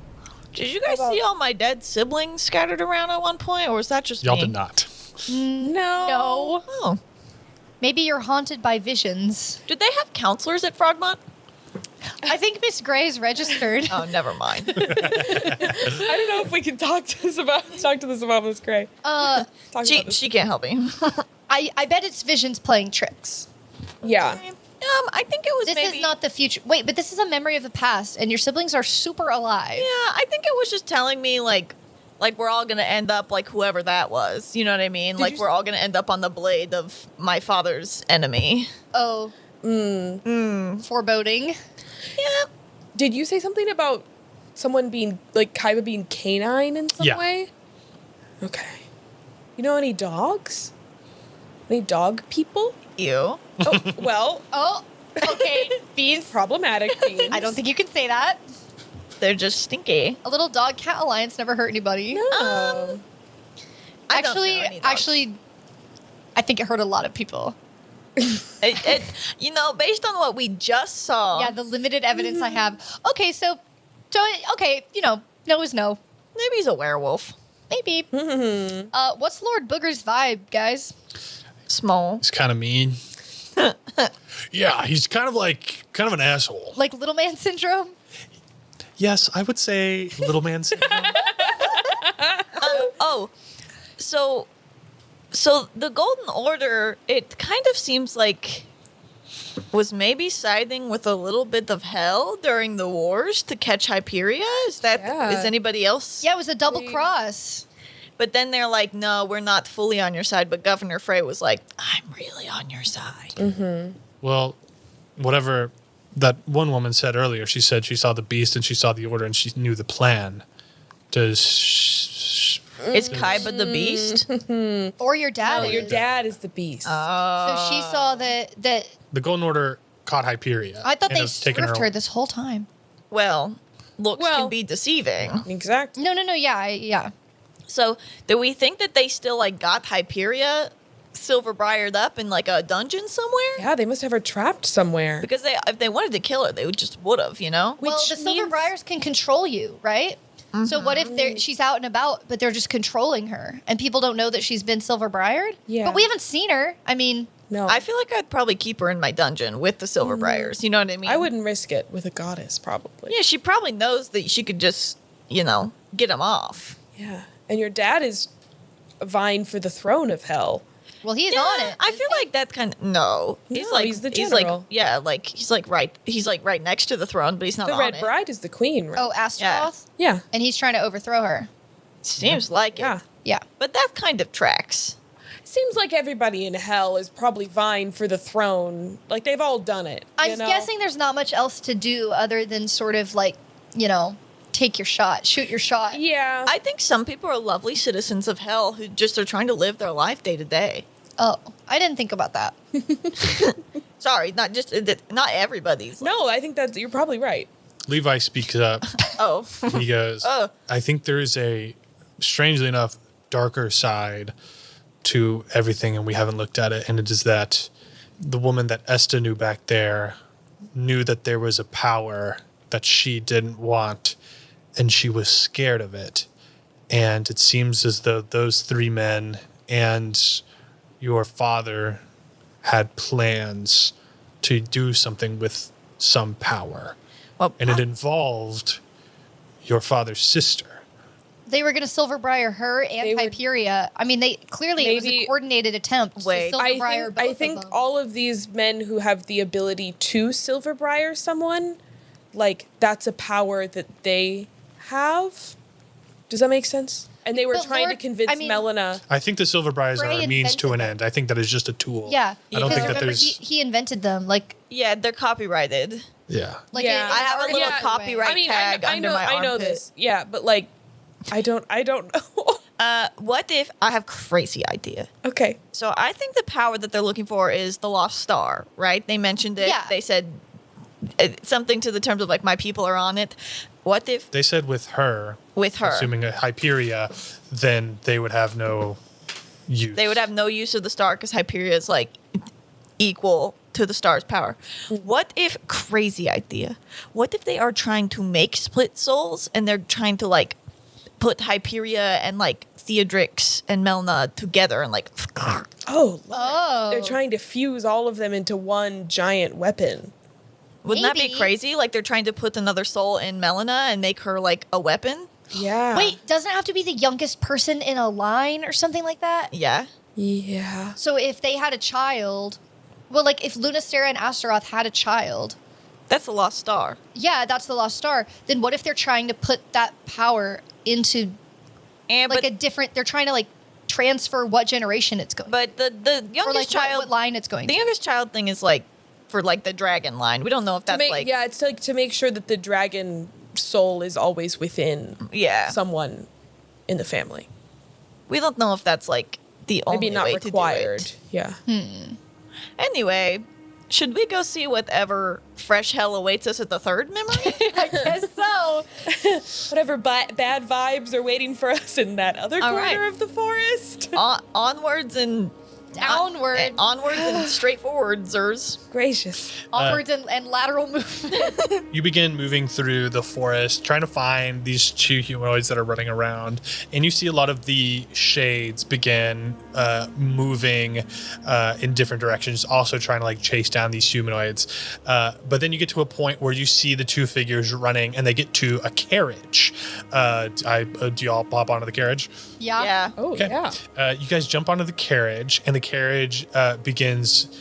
Did you guys see all my dead siblings scattered around at one point, or was that just Y'all me? did not. No. Oh. Maybe you're haunted by visions. Did they have counselors at Frogmont? I think Miss Gray's registered. Oh, never mind. I don't know if we can talk to this about Miss Gray. Talk about this. she can't help me. I bet it's visions playing tricks. Yeah. I think it was This maybe. is not the future. Wait, but this is a memory of the past, and your siblings are super alive. Yeah, I think it was just telling me like we're all gonna end up like whoever that was. You know what I mean? Like we're all gonna end up on the blade of my father's enemy. Oh. Foreboding. Yeah. Did you say something about someone being like Kaiba being canine in some Yeah. way? Okay. You know any dogs? Any dog people? Ew. Oh, well, Oh. Okay. Beans. problematic beings. I don't think you can say that. They're just stinky. A little dog cat alliance never hurt anybody. No. I don't know any dogs. Actually, I think it hurt a lot of people. Based on what we just saw. Yeah, the limited evidence I have. Okay, so no is no. Maybe he's a werewolf. Maybe. What's Lord Booger's vibe, guys? Small. It's kind of mean. Yeah, he's kind of an asshole. Like little man syndrome? Yes, I would say little man syndrome. So the Golden Order, it kind of seems like was maybe siding with a little bit of hell during the wars to catch Hyperia. Is Yeah. anybody else? Yeah, it was a double cross. But then they're like, no, we're not fully on your side. But Governor Frey was like, I'm really on your side. Well, whatever that one woman said earlier, she said she saw the beast and she saw the order and she knew the plan. Is Kaiba the beast? Or your dad No, is. your dad is the beast. So she saw that the Golden Order caught Hyperia. I thought and they has taken swerved her this whole time. Well, looks Well- can be deceiving. Exactly. No, yeah. So do we think that they still like got Hyperia silver-briared up in like a dungeon somewhere? Yeah, they must have her trapped somewhere. Because if they wanted to kill her, they would have, you know? Well, Which the Silver means- Briars can control you, right? So what if she's out and about, but they're just controlling her, and people don't know that she's been Silver Briared? Yeah. But we haven't seen her. I mean, No, I feel like I'd probably keep her in my dungeon with the silver briars. You know what I mean? I wouldn't risk it with a goddess, probably. Yeah, she probably knows that she could just, get him off. Yeah. And your dad is vying for the throne of hell. well, he's on it. I feel like that kind of no. He's No, like he's the He's like general. he's like right next to the throne, but he's not The on Red it. Bride is the queen, right? Oh, Astaroth? Yeah. And he's trying to overthrow her. Seems like Yeah. it. Yeah. But that kind of tracks. Seems like everybody in hell is probably vying for the throne. Like, they've all done it. I'm guessing there's not much else to do other than sort of like, take your shot, shoot your shot. Yeah. I think some people are lovely citizens of hell who just are trying to live their life day to day. Oh, I didn't think about that. Sorry, not everybody's. No, I think that you're probably right. Levi speaks up. Oh. He goes, Oh. I think there is a, strangely enough, darker side to everything, and we haven't looked at it. And it is that the woman that Esta knew back there knew that there was a power that she didn't want, and she was scared of it. And it seems as though those three men and your father had plans to do something with some power. Well, And it involved your father's sister. They were going to Silver Briar her and They were- Hyperia. I mean, it was a Maybe- coordinated attempt Wait. to Silver Briar both I of think them. all of these men who have the ability to Silverbriar someone, like, that's a power that they have. Does that make sense? And they were But trying Lord- to convince I mean- Melina. I think the Silver Briars are Frey a means to an invented end. I think that is just a tool. Yeah, I don't because think that remember, there's. he invented them. Like yeah, they're copyrighted. Yeah. Like Yeah. in I have a an little artistry copyright way. tag under my I know armpit. this. Yeah, but like, I don't know. What if I have crazy idea? Okay. So I think the power that they're looking for is the lost star, right? They mentioned it. Yeah. They said something to the terms of like, my people are on it. What if They said with her, with her, assuming a Hyperia, then they would have no use. they would have no use of the star because Hyperia is like equal to the star's power. What if, crazy idea, what if they are trying to make split souls and they're trying to like put Hyperia and like Theodrix and Melna together and like Oh. Oh. They're trying to fuse all of them into one giant weapon. wouldn't that be Maybe. crazy? Like they're trying to put another soul in Melina and make her like a weapon? Yeah. Wait, doesn't it have to be the youngest person in a line or something like that? Yeah. Yeah. So if they had a child, well, like if Lunastera and Astaroth had a child, That's the lost star. yeah, that's the lost star. Then what if they're trying to put that power into And like but a different? They're trying to like transfer what generation it's going, but the or youngest like child what line it's going. the to. youngest child thing is like for like the dragon line. We don't know if that's like Yeah, it's like to make sure that the dragon soul is always within yeah. someone in the family. We don't know if that's like the only Maybe not way required. to do it. Yeah. Anyway, should we go see whatever fresh hell awaits us at the third memory? I guess so. Whatever bad vibes are waiting for us in that other All corner right. of the forest. Onwards and Downward. onwards and straightforwardsers. Gracious. Onwards and lateral movement. You begin moving through the forest, trying to find these two humanoids that are running around, and you see a lot of the shades begin moving in different directions, also trying to like chase down these humanoids. But then you get to a point where you see the two figures running, and they get to a carriage. Do y'all pop onto the carriage? Yeah. Yeah. Oh, Okay. yeah. You guys jump onto the carriage, and the carriage begins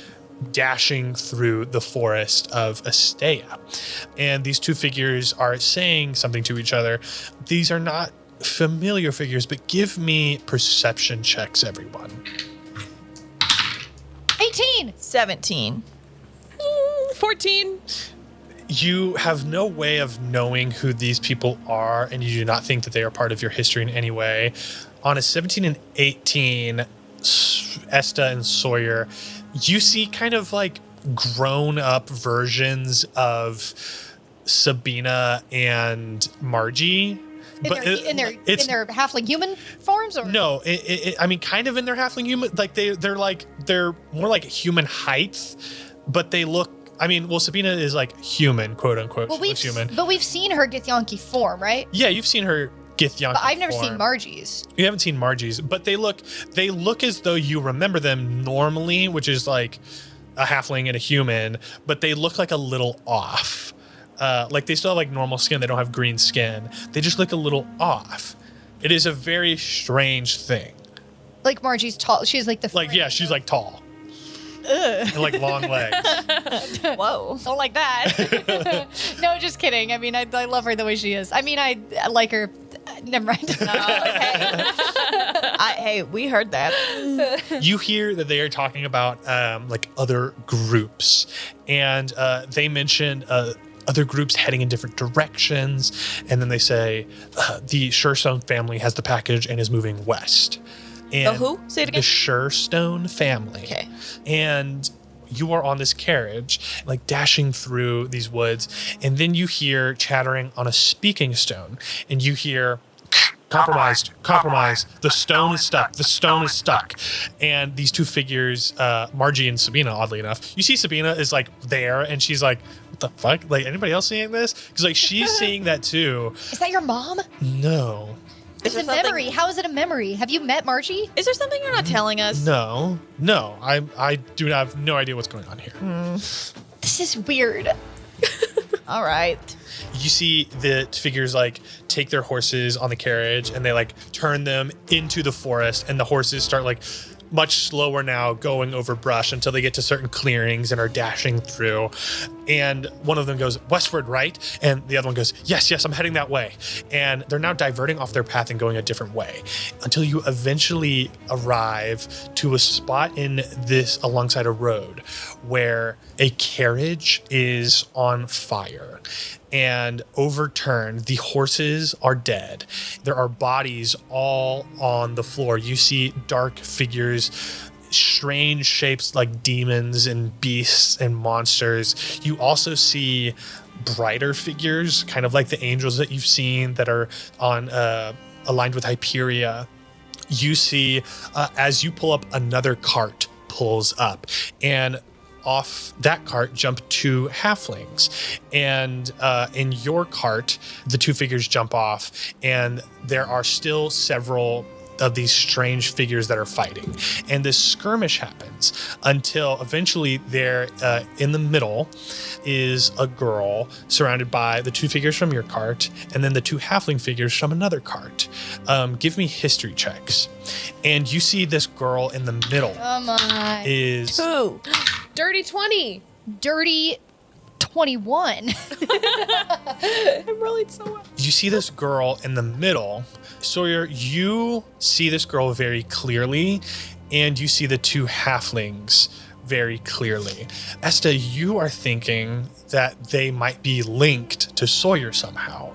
dashing through the forest of Astea. And these two figures are saying something to each other. These are not familiar figures, but give me perception checks, everyone. 18. 17. 14. You have no way of knowing who these people are, and you do not think that they are part of your history in any way. On a 17 and 18, Esta and Sawyer, you see kind of like grown up versions of Sabina and Margie. In their halfling human forms, or No, I mean, kind of in their halfling human, like they're more like human height, but they look. I mean, well, Sabina is like human, quote unquote. Well, She looks human. but we've seen her Githyanki form, right? Yeah, you've seen her Githyanki. But I've never form. seen Margie's. You haven't seen Margie's, but they look as though you remember them normally, which is like a halfling and a human, but they look like a little off. Like they still have like normal skin. They don't have green skin. They just look a little off. It is a very strange thing. Like Margie's tall. She's like the Like, yeah, she's like tall. And like long legs. Whoa. don't like that. No, just kidding. I mean, I love her the way she is. I mean, I like her. Never mind. Hey, we heard that. You hear that they are talking about like other groups, and they mention other groups heading in different directions, and then they say the Surestone family has the package and is moving west. And The who? Say it again. The Surestone family. Okay. And you are on this carriage, like dashing through these woods, and then you hear chattering on a speaking stone, and you hear compromised. The stone is stuck. And these two figures, Margie and Sabina, oddly enough, you see Sabina is like there, and she's like, what the fuck? Like, anybody else seeing this? Because like she's seeing that too. Is that your mom? No. It's a memory. How is it a memory? Have you met Margie? Is there something you're not telling us? No. I do have no idea what's going on here. This is weird. All right. You see the figures like take their horses on the carriage, and they like turn them into the forest, and the horses start like much slower now going over brush until they get to certain clearings and are dashing through. And one of them goes, westward, right? And the other one goes, yes, I'm heading that way. And they're now diverting off their path and going a different way until you eventually arrive to a spot in this alongside a road where a carriage is on fire. and overturned. The horses are dead. There are bodies all on the floor. You see dark figures, strange shapes like demons and beasts and monsters. You also see brighter figures, kind of like the angels that you've seen that are on aligned with Hyperia. You see as you pull up, another cart pulls up, and off that cart jump 2 halflings. And in your cart, the 2 figures jump off, and there are still several of these strange figures that are fighting. And this skirmish happens until eventually there in the middle is a girl surrounded by the 2 figures from your cart and then the 2 halfling figures from another cart. Give me history checks. And you see this girl in the middle is... Who? Dirty 20. Dirty 21. I'm rolling so well. You see this girl in the middle. Sawyer, you see this girl very clearly, and you see the 2 halflings very clearly. Esta, you are thinking that they might be linked to Sawyer somehow.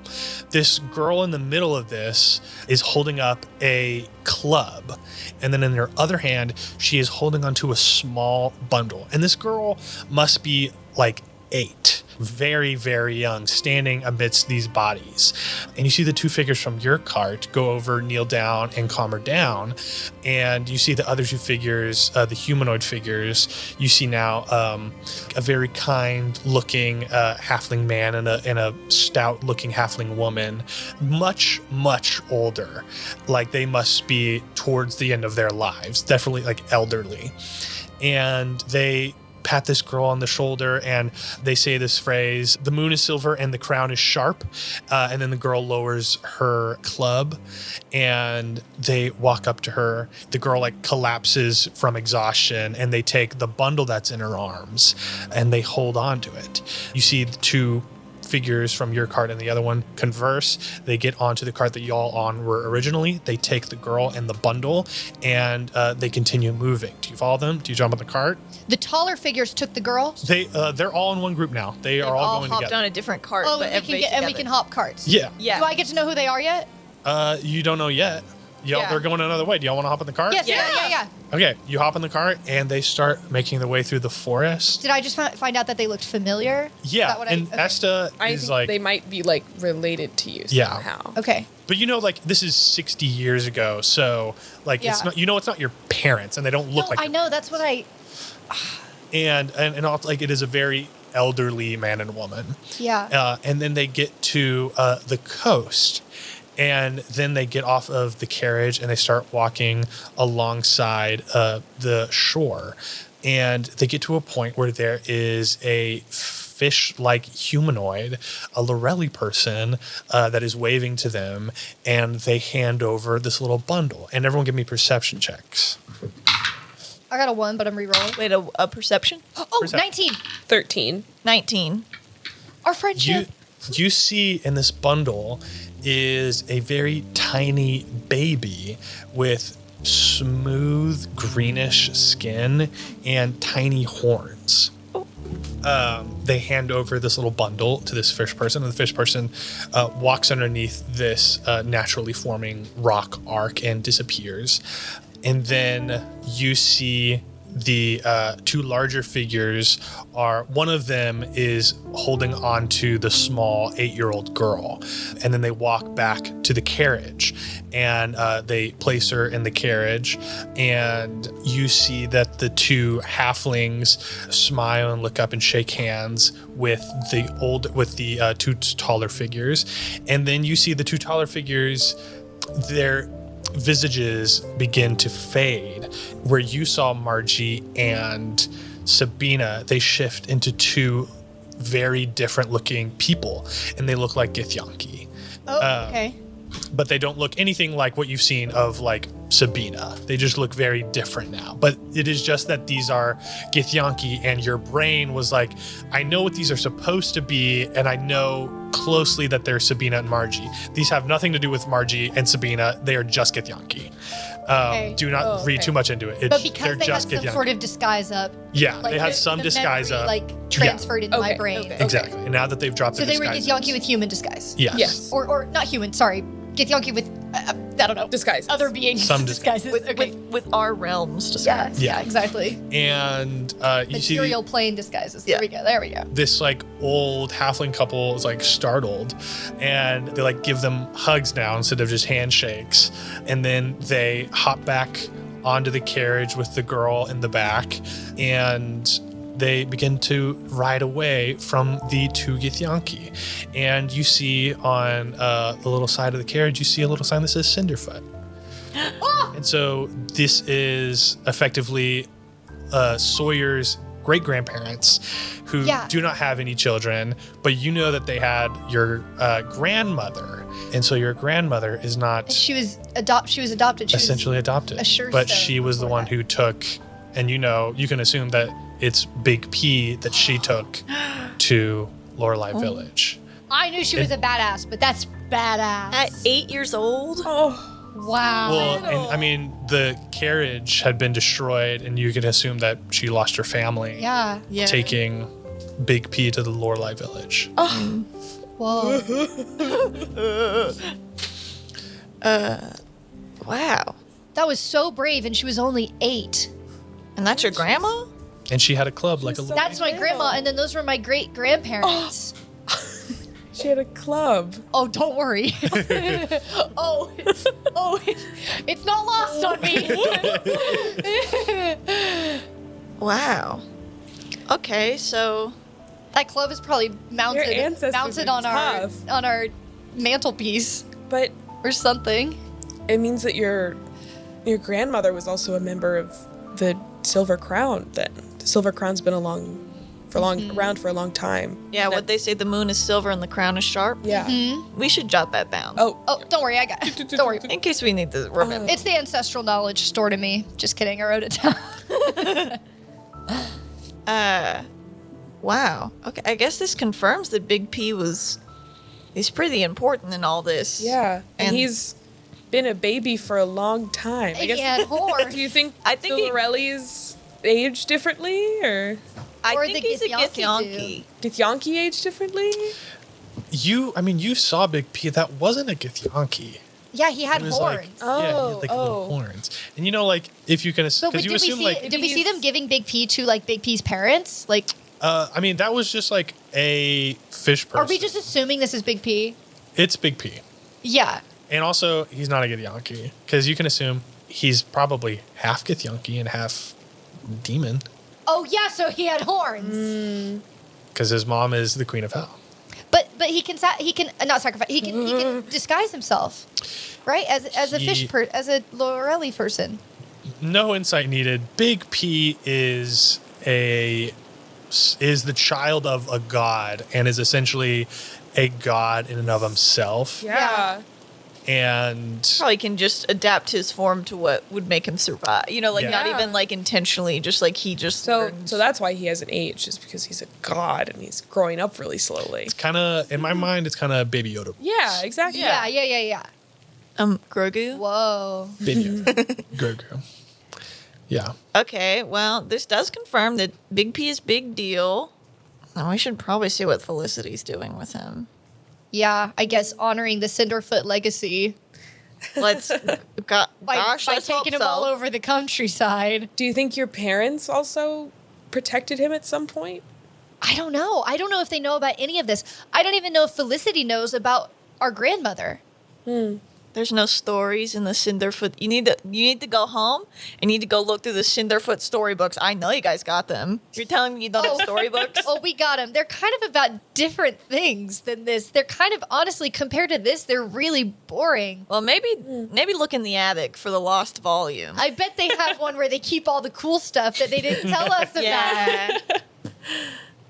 This girl in the middle of this is holding up a club, and then in her other hand, she is holding onto a small bundle. And this girl must be like 8, very, very young, standing amidst these bodies. And you see the 2 figures from your cart go over, kneel down, and calm her down. And you see the other 2 figures, the humanoid figures. You see now a very kind-looking halfling man and a stout-looking halfling woman, much, much older. Like they must be towards the end of their lives, definitely like elderly. And they pat this girl on the shoulder and they say this phrase, "The moon is silver and the crown is sharp." And then the girl lowers her club and they walk up to her. The girl like collapses from exhaustion and they take the bundle that's in her arms and they hold on to it. You see the 2 figures from your cart and the other one converse. They get onto the cart that y'all on were originally. They take the girl and the bundle and they continue moving. Do you follow them? Do you jump on the cart? The taller figures took the girl. They're all in one group now. They are all going hopped together. on a different cart, Oh, but we everybody can hop carts. Yeah. Yeah. Do I get to know who they are yet? You don't know yet. Y'all, Yeah. They're going another way. Do y'all want to hop in the cart? Yes, yeah. Okay, you hop in the cart and they start making their way through the forest. Did I just find out that they looked familiar? Is Yeah, that what and okay. Esta I is think like, they might be like related to you Yeah. somehow. Okay. but you know, like this is 60 years ago, so like it's Yeah. not, you know, it's not your parents, and they don't look No, like. I know. That's what I. And also, like it is a very elderly man and woman. Yeah. And then they get to the coast. And then they get off of the carriage and they start walking alongside the shore. And they get to a point where there is a fish-like humanoid, a Lorelli person that is waving to them. And they hand over this little bundle. And everyone give me perception checks. I got a 1, but I'm re-rolling. Wait, a perception? Oh, Percep- 19. 13. 19. Our friendship. You see in this bundle is a very tiny baby with smooth greenish skin and tiny horns. They hand over this little bundle to this fish person, and the fish person walks underneath this naturally forming rock arc and disappears. And then you see the 2 larger figures are, one of them is holding on to the small 8-year-old girl, and then they walk back to the carriage and they place her in the carriage, and you see that the 2 halflings smile and look up and shake hands with the 2 taller figures, and then you see the 2 taller figures, their visages begin to fade. Where you saw Margie and Sabina, they shift into 2 very different looking people, and they look like Githyanki. Oh, okay. But they don't look anything like what you've seen of like Sabina. They just look very different now. But it is just that these are Githyanki, and your brain was like, I know what these are supposed to be, and I know closely that they're Sabina and Margie. These have nothing to do with Margie and Sabina. They are just Githyanki. Okay. Do not read too much into it. But They're because they had just some Githyanki. sort of disguise up. Yeah, like, they had some the disguise memory, up. like transferred into my Okay, brain. okay. Exactly. And now that they've dropped So the they were disguises. Githyanki with human disguise. Yes. Yes. Or not human, sorry. Githyanki with, I don't know. Disguises. Other beings. Some disguises. Okay. With our realms to Yeah, say. yeah, exactly. And you see Material plane disguises. Yeah. There we go. this like old halfling couple is like startled, and they like give them hugs now instead of just handshakes. And then they hop back onto the carriage with the girl in the back, and they begin to ride away from the two Githyanki. And you see on the little side of the carriage, you see a little sign that says Cinderfoot. And so this is effectively Sawyer's great-grandparents who do not have any children, but you know that they had your grandmother. And so your grandmother is not She was adopted. She essentially adopted, a sure but stone she was the before one that. who took, and you know, you can assume that it's Big P that she took to Lorelei Village. I knew she was a badass, but that's badass. At 8 years old? Oh, Wow. Well, and I mean, the carriage had been destroyed, and you can assume that she lost her family yeah. Yeah. taking Big P to the Lorelei Village. Whoa. Wow. That was so brave, and she was only 8. And that's your grandma? And she had a club like a little. That's my grandma, and then those were my great grandparents. she had a club. Oh, don't worry. oh, it's not lost on me. Wow. Okay, so That club is probably mounted ancestors on are our tough. mantelpiece But or something. it means that your grandmother was also a member of the Silver Crown then. The Silver Crown's been around for a long time. yeah, what they say, the moon is silver and the crown is sharp. Yeah. We should jot that down. Oh, Oh, don't worry, I got it. Don't worry. In case we need to remember. It's the ancestral knowledge stored in me. Just kidding, I wrote it down. Wow. Okay, I guess this confirms that Big P he's pretty important in all this. yeah. And And- he's been a baby for a long time. I guess. He had horns. Do you think I think the he- Lorellis age differently, or I Or think the he's a Githyanki Githyanki. Githyanki age differently? You saw Big P. That wasn't a Githyanki. Yeah, he had It was horns. like, yeah, he had like little horns. And you know, like, if you can, But because did you we assume see like, did we see them giving Big P to like Big P's parents? Like, I mean, that was just like a fish person. are we just assuming this is Big P? It's Big P. Yeah. And also, he's not a Githyanki, because you can assume he's probably half Githyanki and half demon, Oh yeah, so he had horns. because his mom is the Queen of Hell. But he can not sacrifice. He can disguise himself, right? As a as a Lorelei person. No insight needed. Big P is the child of a god and is essentially a god in and of himself. Yeah. And Probably can just adapt his form to what would make him survive. You know, like Yeah. not even like intentionally, just like he just So learned. that's why he hasn't aged, is because he's a god and he's growing up really slowly. kind of, in my mind, it's kind of Baby Yoda. Yeah, exactly. Yeah. Grogu. Whoa. Baby Yoda. Grogu. Yeah. Okay, well, this does confirm that Big P is big deal. Now we should probably see what Felicity's doing with him. Yeah, I guess honoring the Cinderfoot legacy Let's, by gosh, let's hope taking him so. all over the countryside. Do you think your parents also protected him at some point? I don't know. I don't know if they know about any of this. I don't even know if Felicity knows about our grandmother. There's no stories in the Cinderfoot. You need to go home and you need to go look through the Cinderfoot storybooks. I know you guys got them. You're telling me you don't have storybooks? Oh, we got them. They're kind of about different things than this. They're kind of, honestly, compared to this, they're really boring. Well, maybe look in the attic for the lost volume. I bet they have one where they keep all the cool stuff that they didn't tell us about. Yeah.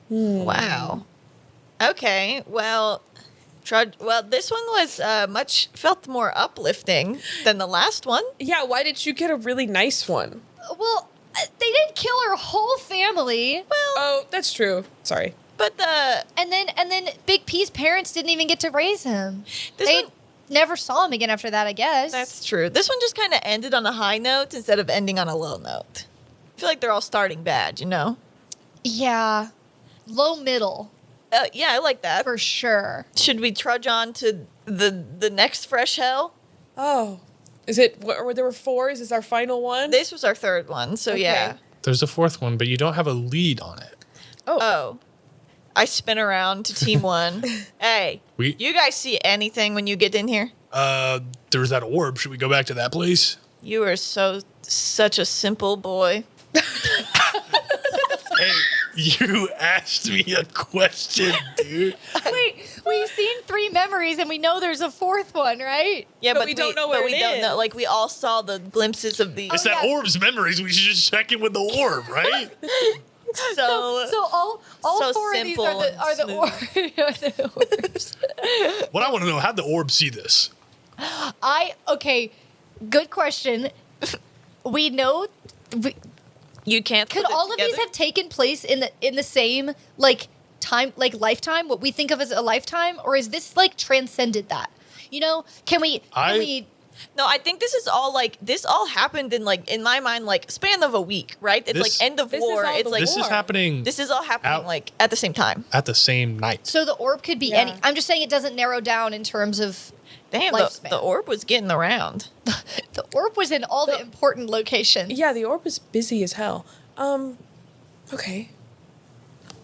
Wow. Okay. Well, this one was felt more uplifting than the last one. Yeah, why did you get a really nice one? Well, they didn't kill her whole family. Oh, that's true. Sorry. But And then Big P's parents didn't even get to raise him. this They- one, never saw him again after that, I guess. That's true. This one just kind of ended on a high note instead of ending on a low note. I feel like they're all starting bad, you know? Yeah. Low middle, Yeah, I like that. for sure. Should we trudge on to the next fresh hell? Oh. Is it, or there were 4? Is this our final one? This was our third one, so Okay. yeah. There's a fourth one, but you don't have a lead on it. Oh. I spin around to team 1. Hey, you guys see anything when you get in here? There was that orb. Should we go back to that place? You are such a simple boy. Hey, you asked me a question, dude. Wait, we've seen 3 memories and we know there's a 4th one, right? Yeah, But we don't know where but we it don't know. is. Like we all saw the glimpses of the. It's that yeah. orb's memories. We should just check in with the orb, right? So all so 4 of these simple are the and are the orbs. What I want to know, how'd the orb see this? Okay, good question. We know. you can't. Could put it all of these together? have taken place in the same like time, like lifetime? What we think of as a lifetime, or is this like transcended that? You know, can we? No, I think this is all like this all happened in like in my mind like span of a week, right? It's This- like end of This is war. all It's the like This is war. happening this is all happening out- like at the same time. at the same night. So the orb could be Yeah. any. I'm just saying it doesn't narrow down in terms of. Damn, Lifespan. the orb was getting around. The orb was in all the important locations. Yeah, the orb was busy as hell. Okay.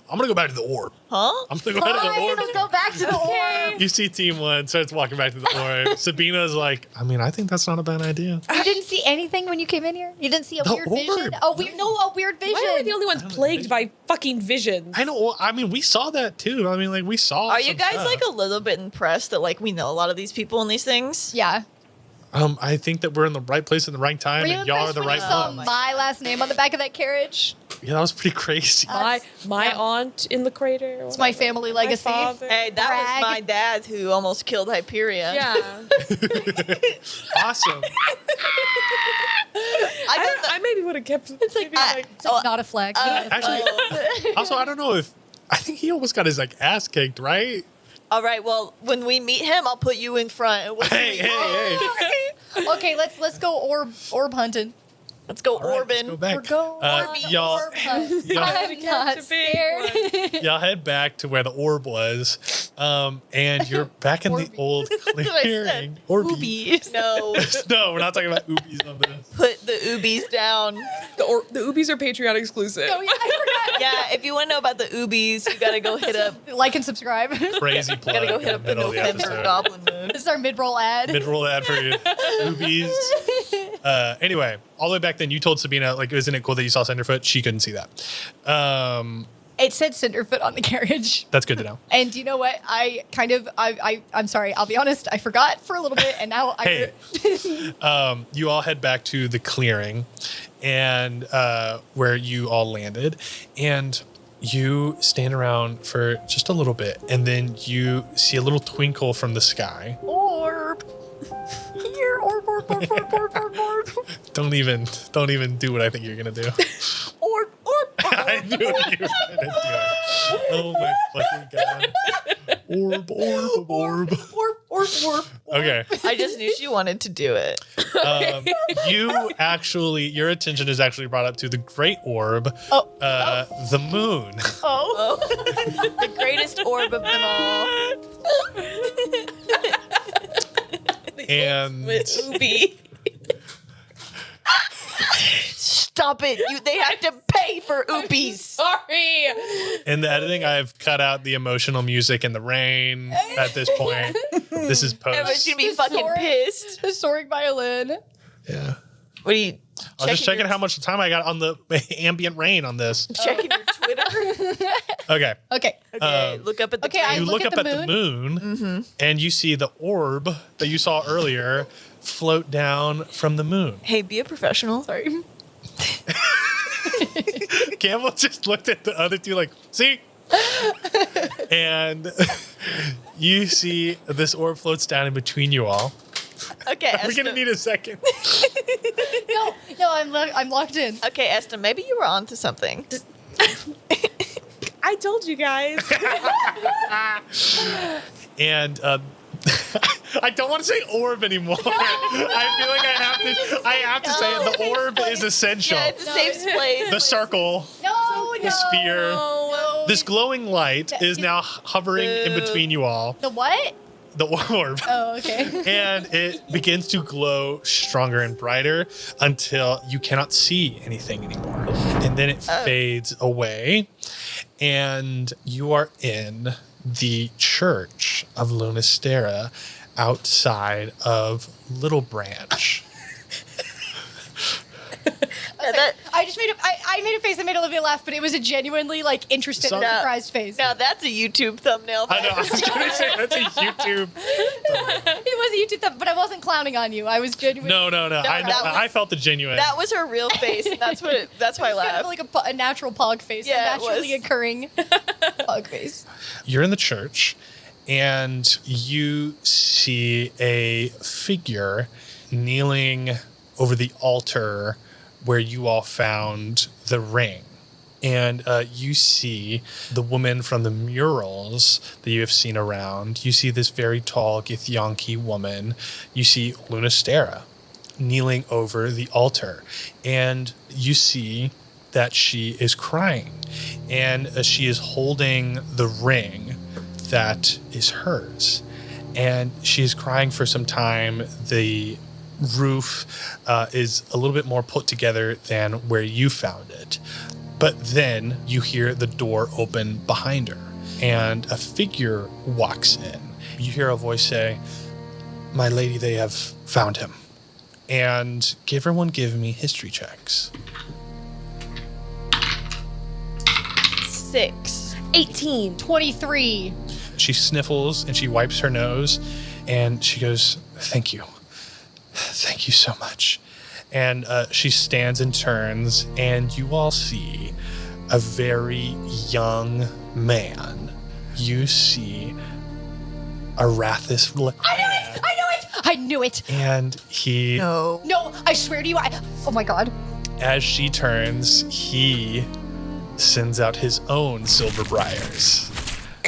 I'm gonna go back to the orb. Huh? I'm gonna go back to the Fine, orb. let's go back to the orb. You see Team 1 starts walking back to the orb. Sabina's like, I mean, I think that's not a bad idea. You didn't see anything when you came in here. You didn't see a The weird vision. orb. A weird vision. Why are we the only ones plagued by fucking visions? I know. I mean, we saw that too. I mean, like we saw. Are you some guys stuff. like a little bit impressed that like we know a lot of these people and these things? Yeah. I think that we're in the right place at the right time, Were you and y'all are impressed the when right you saw ones. my last name on the back of that carriage? Yeah, that was pretty crazy. My aunt in the crater. It's my family legacy. Hey, that Brag. was my dad who almost killed Hyperion. Yeah. Awesome. I maybe would have kept. It's like, It's not a flag. Actually, also, I don't know if I think he almost got his like ass kicked, right? All right, well, when we meet him, I'll put you in front. And we'll Hey. Okay, let's go orb hunting. Let's go All right, Orbin. let's go back. We're going on y'all, orb hunt. y'all, I'm not It's a big scared. y'all head back to where the orb was, and you're back in the old what I clearing. said. Orbeez. No, No, we're not talking about oobies on this. put the Ubies down. the Ubies are Patreon exclusive. Oh, yeah, I Yeah, if you want to know about the Ubies, you gotta go hit up. forgot. Like and subscribe. Crazy plug. Gotta go in hit up the middle of November episode. Goblin Moon. This is our mid-roll ad. Mid-roll ad for you. Oobies. Anyway, all the way back then, you told Sabina, like, isn't it cool that you saw Cinderfoot? She couldn't see that. It said Cinderfoot on the carriage. That's good to know. And you know what? I'm sorry. I'll be honest. I forgot for a little bit, and now Hey, you all head back to the clearing, and where you all landed, and you stand around for just a little bit, and then you see a little twinkle from the sky. orb. Here, orb. Don't even do what I think you're gonna do. Orb. I knew you were gonna do it. Oh my fucking god! Orb. Okay. I just knew she wanted to do it. Your attention is actually brought up to the great orb, the moon. Oh. The greatest orb of them all. And Ubi. Stop it! They have to pay for Ubies. Sorry. in the editing, I've cut out the emotional music and the rain at this point. This is Everyone's post. gonna be fucking Sorry. pissed. The soaring violin. Yeah. What are you? I was just checking how much time I got on the ambient rain on this. Checking your Twitter. Okay. Okay. Okay, look up at the. Okay, I You look up at the moon, and you see the orb that you saw earlier float down from the moon. Hey, be a professional. Sorry. Campbell just looked at the other two like, see? And you see this orb floats down in between you all. Okay, We're Esther. going to need a second. No, I'm locked in. Okay, Esther, maybe you were onto something. I told you guys. And I don't want to say orb anymore. I feel like I have to say it. The orb is essential. Yeah, it's a safe place. The circle, the sphere, this glowing light is now hovering in between you all. The what? The orb. Oh, okay. And it begins to glow stronger and brighter until you cannot see anything anymore. And then it fades away. And you are in the church of Lunastera outside of Little Branch. I just I made a face that made Olivia laugh, but it was a genuinely like interested and surprised face. Now that's a YouTube thumbnail. I know, I was going to say that's a YouTube. It was a YouTube thumbnail, but I wasn't clowning on you. I was genuinely. No. I felt the genuine. That was her real face, and that's why I Kind laughed. of like a natural pog face, Yeah, a naturally it was. occurring pog face. You're in the church and you see a figure kneeling over the altar where you all found the ring. And you see the woman from the murals that you have seen around. You see this very tall Githyanki woman. You see Lunastera kneeling over the altar. And you see that she is crying. And she is holding the ring that is hers. And she is crying for some time. The roof is a little bit more put together than where you found it. But then you hear the door open behind her and a figure walks in. You hear a voice say, "My lady, they have found him." And everyone give me history checks. 6. 18. 23. She sniffles and she wipes her nose and she goes, "Thank you. Thank you so much." And she stands and turns, and you all see a very young man. You see Arathis Lacrad. I knew it. And he, No. No, I swear to you. Oh my God. as she turns, he sends out his own silver briars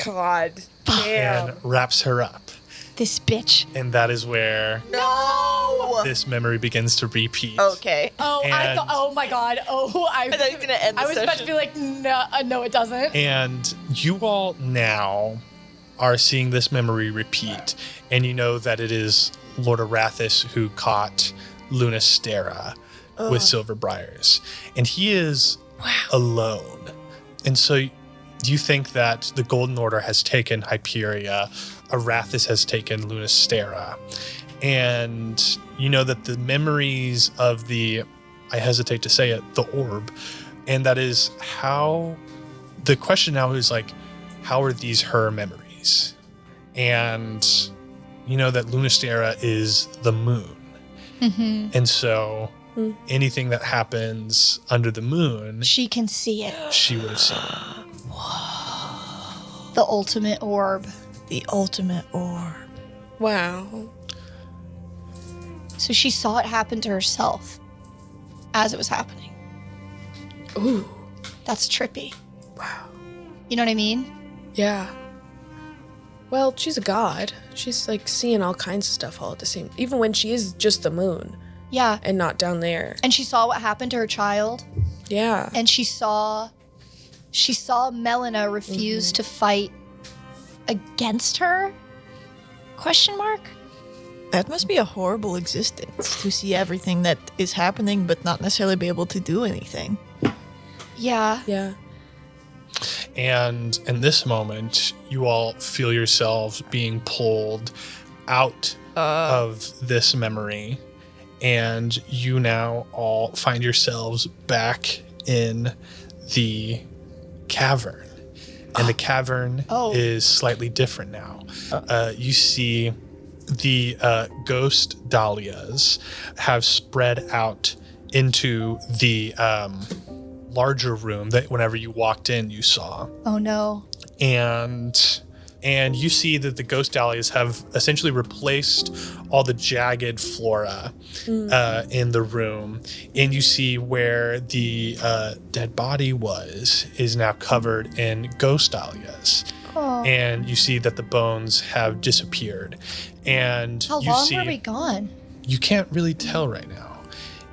God damn. and wraps her up. This bitch. And that is where No. this memory begins to repeat. Okay. Oh, I And- thought. Oh my God. Oh, I thought you were gonna end the I was about to session. be like, no, it doesn't. And you all now are seeing this memory repeat, and you know that it is Lord Arathis who caught Lunastera with silver briars. And he is alone. And so you think that the Golden Order has taken Hyperia, Arathis has taken Lunastera, and you know that the memories of the, I hesitate to say it, the orb, and that is how, the question now is like, how are these her memories? And you know that Lunastera is the moon. And so anything that happens under the moon, She can see it. she would have seen. The ultimate orb. The ultimate orb. Wow. So she saw it happen to herself as it was happening. Ooh. That's trippy. Wow. You know what I mean? Yeah. Well, she's a god. She's like seeing all kinds of stuff all at the same, even when she is just the moon Yeah. and not down there. And she saw what happened to her child. Yeah. And she saw Melina refuse to fight against her? Question mark? That must be a horrible existence to see everything that is happening, but not necessarily be able to do anything. Yeah. Yeah. And in this moment, you all feel yourselves being pulled out of this memory. And you now all find yourselves back in the cavern. And the cavern is slightly different now. You see the ghost dahlias have spread out into the larger room that whenever you walked in, you saw. Oh no. And you see that the ghost dahlias have essentially replaced all the jagged flora in the room. And you see where the dead body is now covered in ghost dahlias. and you see that the bones have disappeared. And How you long see, were we gone? you can't really tell right now.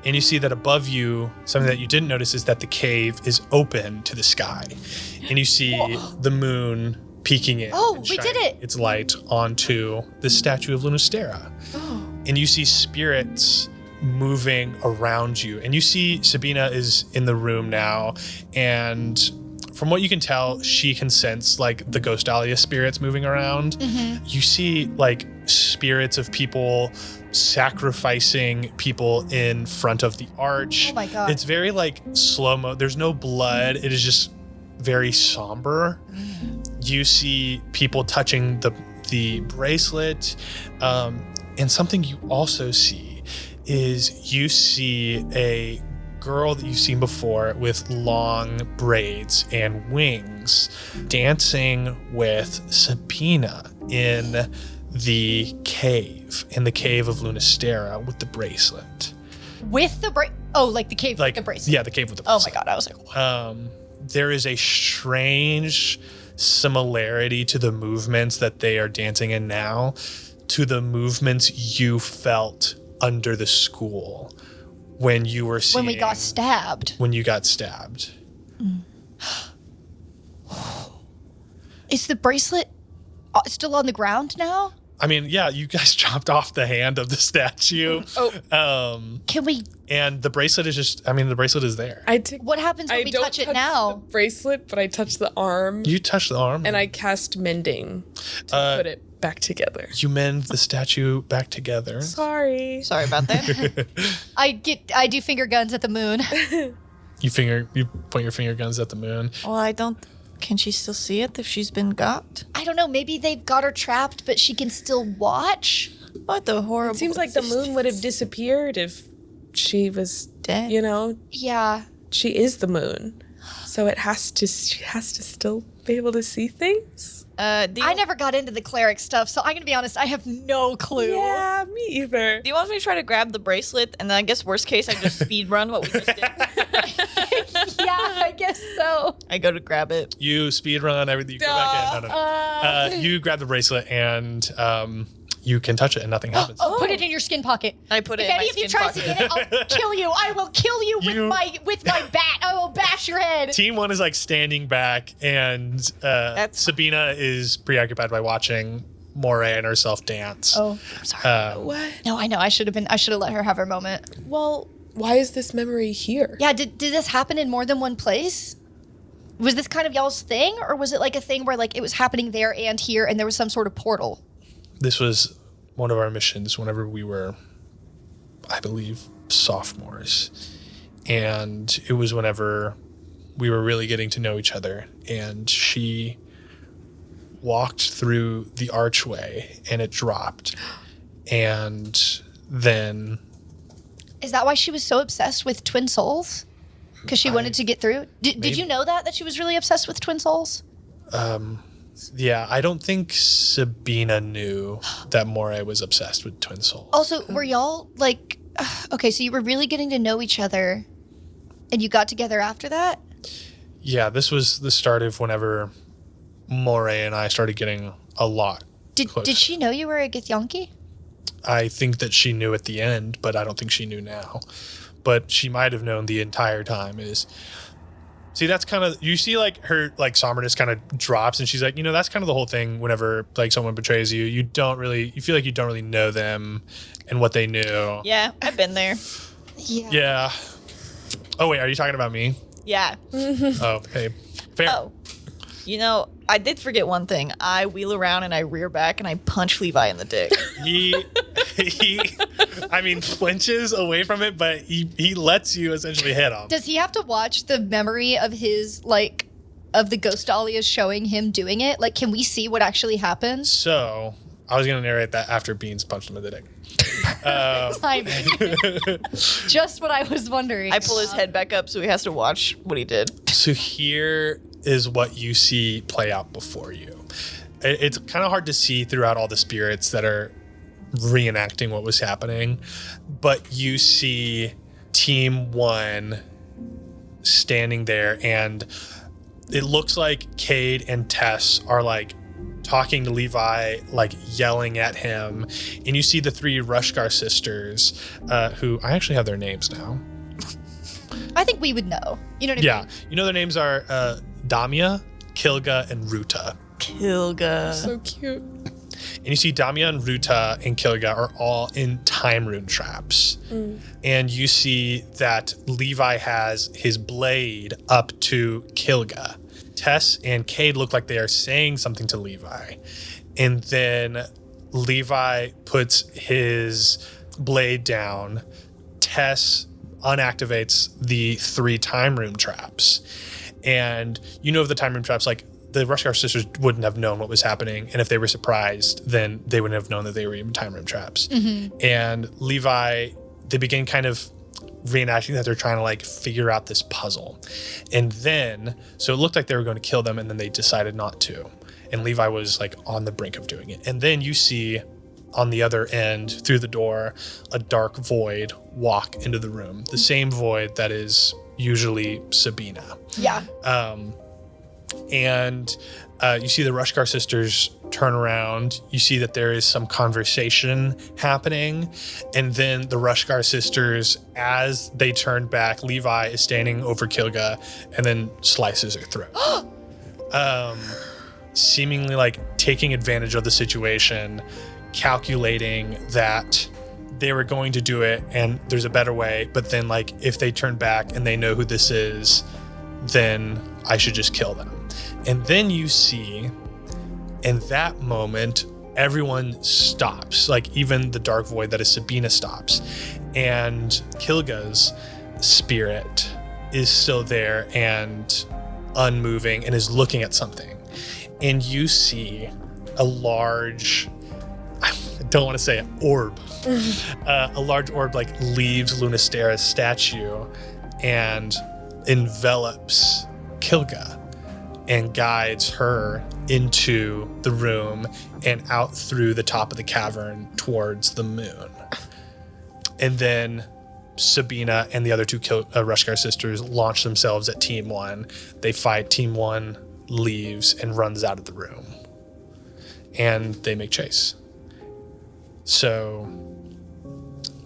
And you see that above you, something that you didn't notice is that the cave is open to the sky. And you see the moon peeking in. Oh, and we did shining it. its light onto the statue of Lunastera. And you see spirits moving around you. And you see Sabina is in the room now. And from what you can tell, she can sense like the Ghost Dahlia spirits moving around. You see like spirits of people sacrificing people in front of the arch. Oh my God. It's very like slow-mo. There's no blood. It is just very somber. You see people touching the bracelet. And something you also see is you see a girl that you've seen before with long braids and wings dancing with Sabina in the cave of Lunastera with the bracelet. With the like the cave with the bracelet. Yeah, the cave with the Oh bracelet. my God, I was like, There is a strange similarity to the movements that they are dancing in now to the movements you felt under the school when you were seeing, when we got stabbed. when you got stabbed. Is the bracelet still on the ground now? I mean, yeah, you guys chopped off the hand of the statue. Can we? And the bracelet is just, I mean, the bracelet is there. What happens when we don't touch it now? the bracelet, but I touch the arm You touch the arm. and I cast mending to put it back together. You mend the statue back together. Sorry. Sorry about that. I do finger guns at the moon. You point your finger guns at the moon. Well, I don't. Can she still see it if she's been got? I don't know. Maybe they've got her trapped, but she can still watch. What the horrible? It seems like the moon would have disappeared if she was dead. You know, Yeah. she is the moon, so she has to still be able to see things. I never got into the cleric stuff, so I'm gonna be honest. I have no clue. Yeah, me either. Do you want me to try to grab the bracelet, and then I guess worst case I just speed run what we just did? Yeah, I guess so. I go to grab it. You speed run everything. You go back in. No. You grab the bracelet and you can touch it and nothing happens. Put it in your skin pocket. I put it If in my any of you skin tries to pocket. get it, I'll kill you. I will kill you with my bat. I will bash your head. Team 1 is like standing back, and Sabina is preoccupied by watching Moray and herself dance. Oh, I'm sorry. What? No, I know. I should have let her have her moment. Well, why is this memory here? Yeah. Did this happen in more than one place? Was this kind of y'all's thing, or was it like a thing where like it was happening there and here, and there was some sort of portal? This was one of our missions whenever we were, I believe, sophomores. And it was whenever we were really getting to know each other. And she walked through the archway and it dropped. And then... Is that why she was so obsessed with twin souls? Because she wanted to get through? Did you know that she was really obsessed with twin souls? Yeah, I don't think Sabina knew that Moray was obsessed with twin souls. Also, were y'all like, okay, so you were really getting to know each other and you got together after that? Yeah, this was the start of whenever Moray and I started getting a lot closer. Did she know you were a Githyanki? I think that she knew at the end, but I don't think she knew now. But she might have known the entire time. See, that's kind of, you see like her like somberness kind of drops, and she's like, that's kind of the whole thing whenever like someone betrays you. You feel like you don't really know them and what they knew. Yeah, I've been there. Yeah. Yeah. Oh wait, are you talking about me? Yeah. Oh, hey. Fair. Oh. I did forget one thing. I wheel around and I rear back and I punch Levi in the dick. He flinches away from it, but he lets you essentially hit him. Does he have to watch the memory of his, like, of the ghost dahlias showing him doing it? Like, can we see what actually happens? So, I was going to narrate that after Beans punched him in the dick. Timing. Just what I was wondering. I pull his head back up so he has to watch what he did. So here is what you see play out before you. It's kind of hard to see throughout all the spirits that are reenacting what was happening, but you see Team 1 standing there, and it looks like Cade and Tess are like talking to Levi, like yelling at him. And you see the 3 Rushgar sisters, who I actually have their names now. I think we would know. You know what I Yeah. mean? You know their names are Damia, Kilga, and Ruta. Kilga. So cute. And you see Damia and Ruta and Kilga are all in time rune traps. And you see that Levi has his blade up to Kilga. Tess and Cade look like they are saying something to Levi. And then Levi puts his blade down. Tess unactivates the 3 time rune traps. And you know, the time rune traps, like, the Rushgar sisters wouldn't have known what was happening. And if they were surprised, then they wouldn't have known that they were even time room traps. And Levi, they begin kind of reenacting that they're trying to like figure out this puzzle. And then, so it looked like they were going to kill them, and then they decided not to. And Levi was like on the brink of doing it. And then you see on the other end through the door, a dark void walk into the room. The same void that is usually Sabina. Yeah. And you see the Rushgar sisters turn around. You see that there is some conversation happening. And then the Rushgar sisters, as they turn back, Levi is standing over Kilga and then slices her throat. Seemingly like taking advantage of the situation, calculating that they were going to do it and there's a better way. But then like, if they turn back and they know who this is, then I should just kill them. And then you see, in that moment, everyone stops. Like even the dark void that is Sabina stops. And Kilga's spirit is still there and unmoving and is looking at something. And you see a large, I don't want to say orb, a large orb like leaves Lunastera's statue and envelops Kilga and guides her into the room and out through the top of the cavern towards the moon. And then Sabina and the other 2 Rushgar sisters launch themselves at Team 1. They fight. Team 1 leaves and runs out of the room. And they make chase. So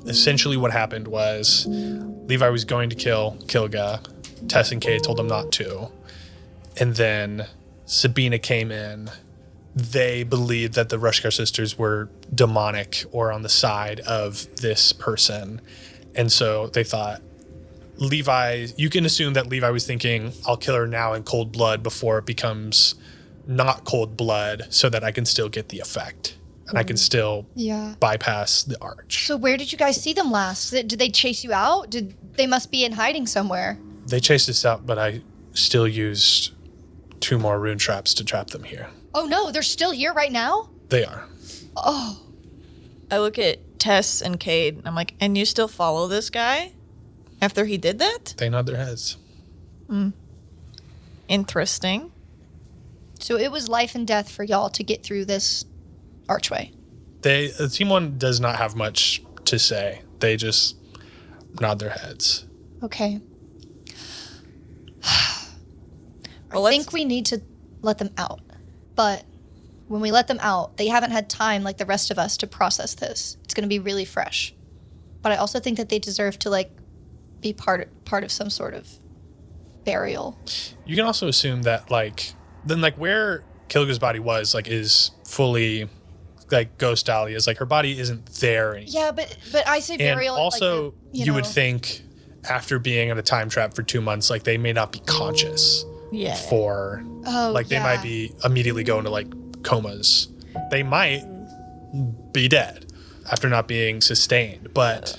essentially what happened was Levi was going to kill Kilga. Tess and Cade told him not to. And then Sabina came in. They believed that the Rushgar sisters were demonic or on the side of this person. And so they thought, Levi, you can assume that Levi was thinking, I'll kill her now in cold blood before it becomes not cold blood so that I can still get the effect. And I can still bypass the arch. So where did you guys see them last? Did they chase you out? They must be in hiding somewhere. They chased us out, but I still used 2 more rune traps to trap them here. Oh no, they're still here right now? They are. Oh. I look at Tess and Cade, and I'm like, and you still follow this guy after he did that? They nod their heads. Interesting. So it was life and death for y'all to get through this archway. Team 1 does not have much to say. They just nod their heads. Okay. Well, I think we need to let them out. But when we let them out, they haven't had time like the rest of us to process this. It's going to be really fresh. But I also think that they deserve to like be part of some sort of burial. You can also assume that like then like where Kilga's body was like is fully like ghost Dahlia's. Like her body isn't there anymore. Yeah, but I say And burial. also like you would think after being in a time trap for 2 months, like they may not be conscious for like they might be immediately go into like comas. They might be dead after not being sustained, but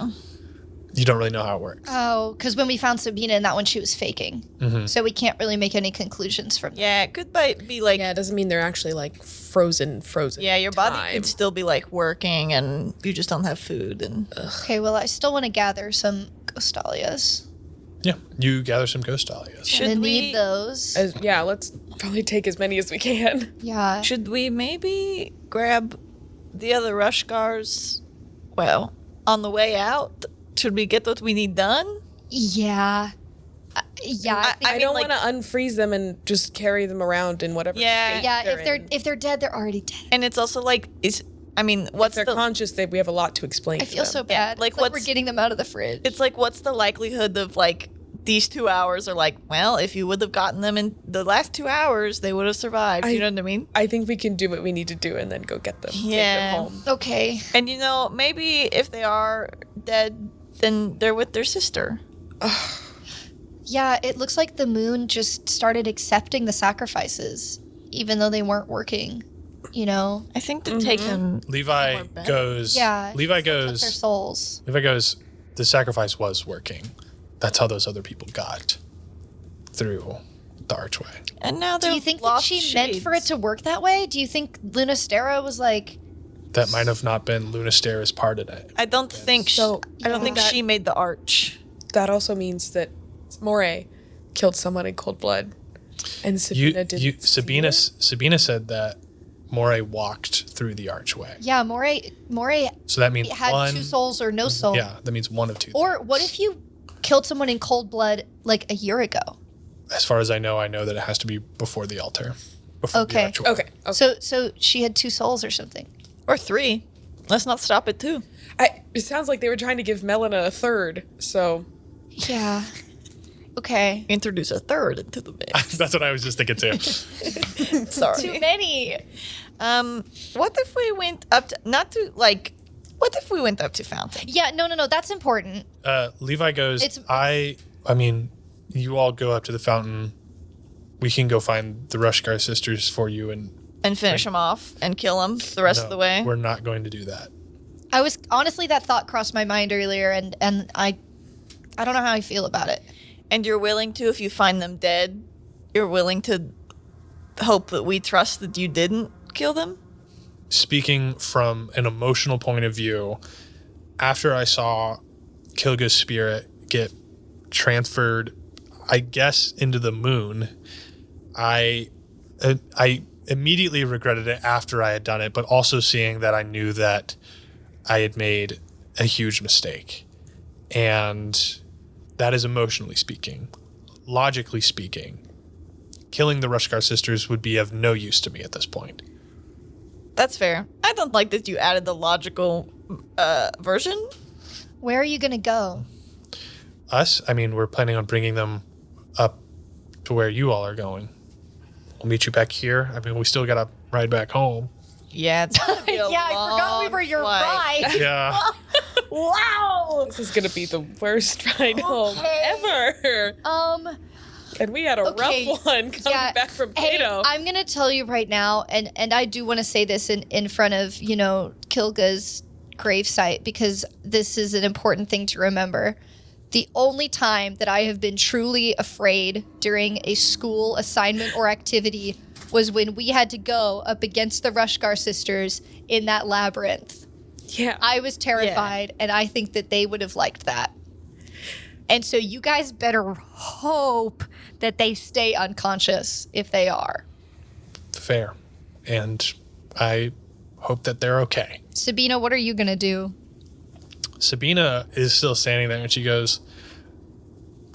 you don't really know how it works. Oh, because when we found Sabina in that one, she was faking. So we can't really make any conclusions from that. Yeah, it could be like... Yeah, it doesn't mean they're actually like frozen. Yeah, your body time. could still be like working and you just don't have food. And Okay, well, I still want to gather some ghost dahlias. Yeah, you gather some ghost Dahlias. I'm gonna need those. Yeah, let's probably take as many as we can. Yeah. Should we maybe grab the other Rushgars? Well, on the way out, should we get what we need done? Yeah. Yeah, I mean, don't like- want to unfreeze them and just carry them around in whatever. Yeah. state yeah. in. If they're dead, they're already dead. And it's also like, If they're conscious, we have a lot to explain. I to feel them. so bad. like, It's like we're what's- getting them out of the fridge. it's like, what's the likelihood of like these 2 hours are like, well, if you would have gotten them in the last 2 hours, they would have survived. You know what I mean? I think we can do what we need to do and then go get them. Take Yeah. them home. Okay. And maybe if they are dead, then they're with their sister. Yeah, it looks like the moon just started accepting the sacrifices, even though they weren't working. I think to take them. Levi More better. goes. Yeah. Levi Took their goes. souls. Levi goes. The sacrifice was working. That's how those other people got through the archway. And now they're Do you think that lost she meant for it shades. to work that way? Do you think Lunastera was like, That might have not been Lunastera's part in it. I don't think. So, I don't think that- she made the arch. That also means that Moray killed someone in cold blood, and Sabina didn't. Sabina said that Moray walked through the archway. yeah, Moray So that means had one. 2 souls or no soul? Yeah, that means one of two. Or things. what if you killed someone in cold blood like a year ago? As far as I know that it has to be before the altar. Before Okay. the archway. Okay. So she had 2 souls or something. Or 3. Let's not stop at 2. It sounds like they were trying to give Melina a third. So Yeah. Okay. Introduce a third into the mix. That's what I was just thinking too. Sorry. Too many. What if we went up to what if we went up to Fountain? Yeah, no, that's important. Levi goes, It's- I mean, you all go up to the fountain. We can go find the Rushgar sisters for you and And finish them off and kill them the rest of the way? We're not going to do that. I was honestly, that thought crossed my mind earlier, and I don't know how I feel about it. And you're willing to, if you find them dead, you're willing to hope that we trust that you didn't kill them? Speaking from an emotional point of view, after I saw Kilga's spirit get transferred, I guess, into the moon, I immediately regretted it after I had done it, but also seeing that I knew that I had made a huge mistake. And that is emotionally speaking. Logically speaking, killing the Rushgar sisters would be of no use to me at this point. That's fair. I don't like that you added the logical version. Where are you gonna go? Us? I mean, we're planning on bringing them up to where you all are going. We'll meet you back here. I mean, we still gotta ride back home. Yeah, it's gonna be a Yeah, I forgot we long were your flight. ride. Yeah. Wow. this is gonna be the worst ride home ever. And we had a Okay. rough one coming back from Hey, Cato. I'm gonna tell you right now, and I do want to say this in front of Kilga's gravesite, because this is an important thing to remember. The only time that I have been truly afraid during a school assignment or activity was when we had to go up against the Rushgar sisters in that labyrinth. yeah. I was terrified, and I think that they would have liked that. And so you guys better hope that they stay unconscious if they are. Fair. And I hope that they're okay. Sabina, what are you going to do? Sabina is still standing there and she goes,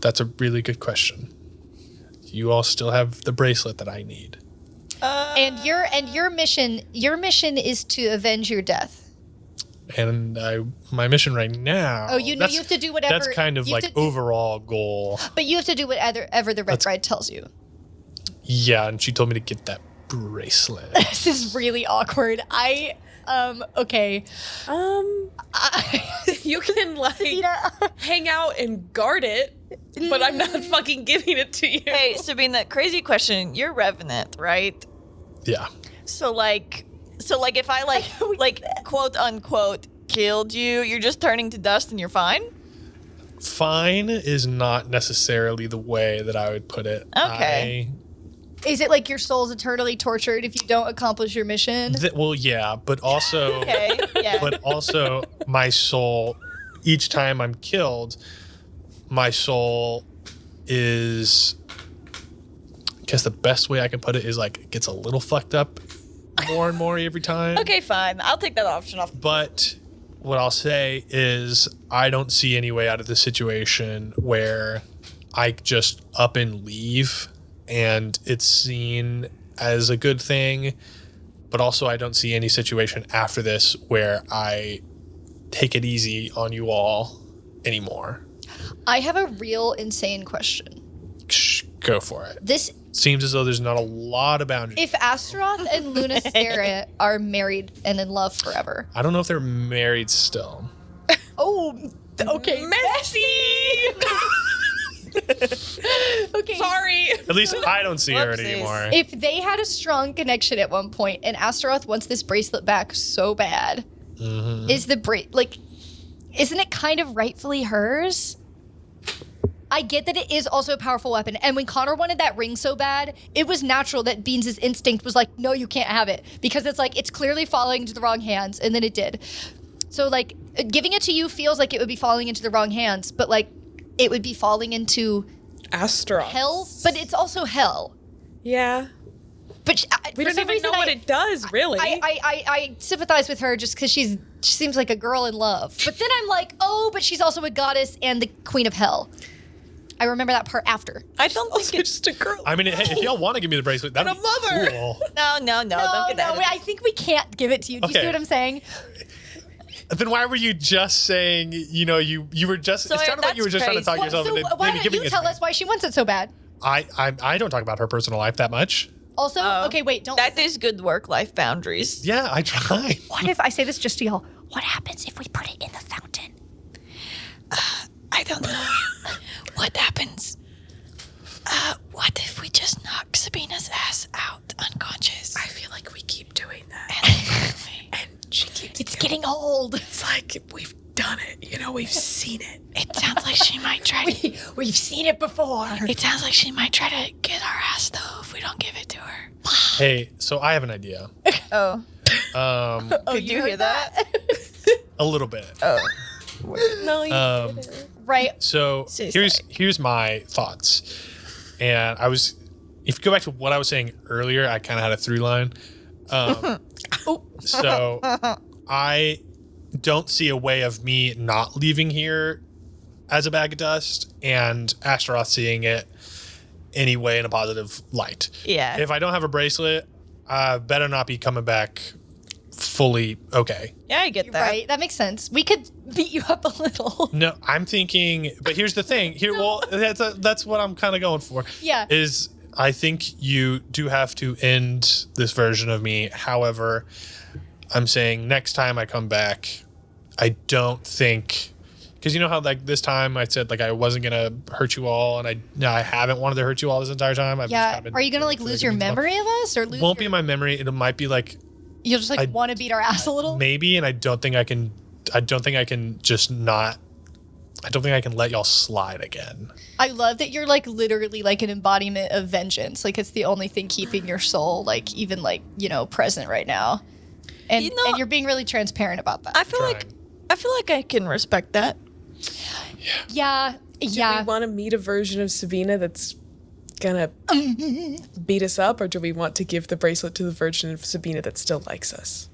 "That's a really good question. You all still have the bracelet that I need." And your mission is to avenge your death. And my mission right now. Oh, you have to do whatever. That's kind of you have like to- overall goal. But you have to do whatever the Red Bride tells you. Yeah, and she told me to get that bracelet. This is really awkward. Okay. You can hang out and guard it, but I'm not fucking giving it to you. Hey, Sabina, crazy question. You're Revenant, right? Yeah. So if I like quote unquote killed you, you're just turning to dust and you're fine? Fine is not necessarily the way that I would put it. Okay. Is it like your soul's eternally tortured if you don't accomplish your mission? Well, yeah, but also, Okay, yeah. but also, my soul. Each time I'm killed, my soul is. I guess the best way I can put it is like it gets a little fucked up more and more every time. Okay, fine. I'll take that option off. But what I'll say is I don't see any way out of the situation where I just up and leave, and it's seen as a good thing, but also I don't see any situation after this where I take it easy on you all anymore. I have a real insane question. Go for it. This Seems as though there's not a lot of boundaries. If Astaroth and Luna Stera are married and in love forever. I don't know if they're married still. Oh, okay. Messy. Okay. Sorry. At least I don't see her Whoopsies. anymore. If they had a strong connection at one point and Astaroth wants this bracelet back so bad, is the isn't it kind of rightfully hers? I get that it is also a powerful weapon. And when Connor wanted that ring so bad, it was natural that Beans' instinct was like, no, you can't have it. Because it's like, it's clearly falling into the wrong hands. And then it did. So like, giving it to you feels like it would be falling into the wrong hands, but like, it would be falling into Astaroth. hell, but it's also hell. Yeah. But We don't even know what it does, really. I sympathize with her just because she seems like a girl in love. But then I'm like, oh, but she's also a goddess and the queen of hell. I remember that part after. I don't think also it's just a girl. I mean, hey, if y'all want to give me the bracelet, that'd And a be mother. cool. no, don't get that. I think we can't give it to you. Do you Okay. see what I'm saying? Then why were you just saying, you were just, So it sounded like you were that's just trying to talk crazy. yourself So into why maybe don't giving you it tell to me. us why she wants it so bad? I don't talk about her personal life that much. Also, okay, wait, don't. That is good work-life boundaries. Yeah, I try. What if I say this just to y'all? What happens if we put it in the fountain? I don't know. What happens? What if we just knock Sabina's ass out unconscious? I feel like we keep doing that. And And she keeps It's doing getting old. It's like we've done it. We've seen it. it sounds like she might try to. We've seen it before. It sounds like she might try to get our ass though if we don't give it to her. Hey, so I have an idea. Oh, Did you hear that? A little bit. No, you Right. So here's my thoughts. And if you go back to what I was saying earlier, I kind of had a through line. So I don't see a way of me not leaving here as a bag of dust and Astaroth seeing it anyway in a positive light. Yeah. If I don't have a bracelet, I better not be coming back fully okay. Yeah, I get that. Right. That makes sense. We could beat you up a little. No, I'm thinking, but here's the thing. That's what I'm kind of going for. Yeah. Is I think you do have to end this version of me. However, I'm saying next time I come back, I don't think, because you know how like this time I said like I wasn't gonna hurt you all, and I haven't wanted to hurt you all this entire time. I've just Yeah. kinda been Are you gonna like lose your forgiving stuff. memory of us or lose? Won't be my memory. It might be like You'll just like want to beat our ass a little. maybe, and I don't think I can just not. I don't think I can let y'all slide again. I love that you're like literally like an embodiment of vengeance. Like it's the only thing keeping your soul like even like present right now. And and you're being really transparent about that. I feel like I can respect that. Yeah. Do Yeah. we want to meet a version of Sabina that's gonna beat us up, or do we want to give the bracelet to the version of Sabina that still likes us?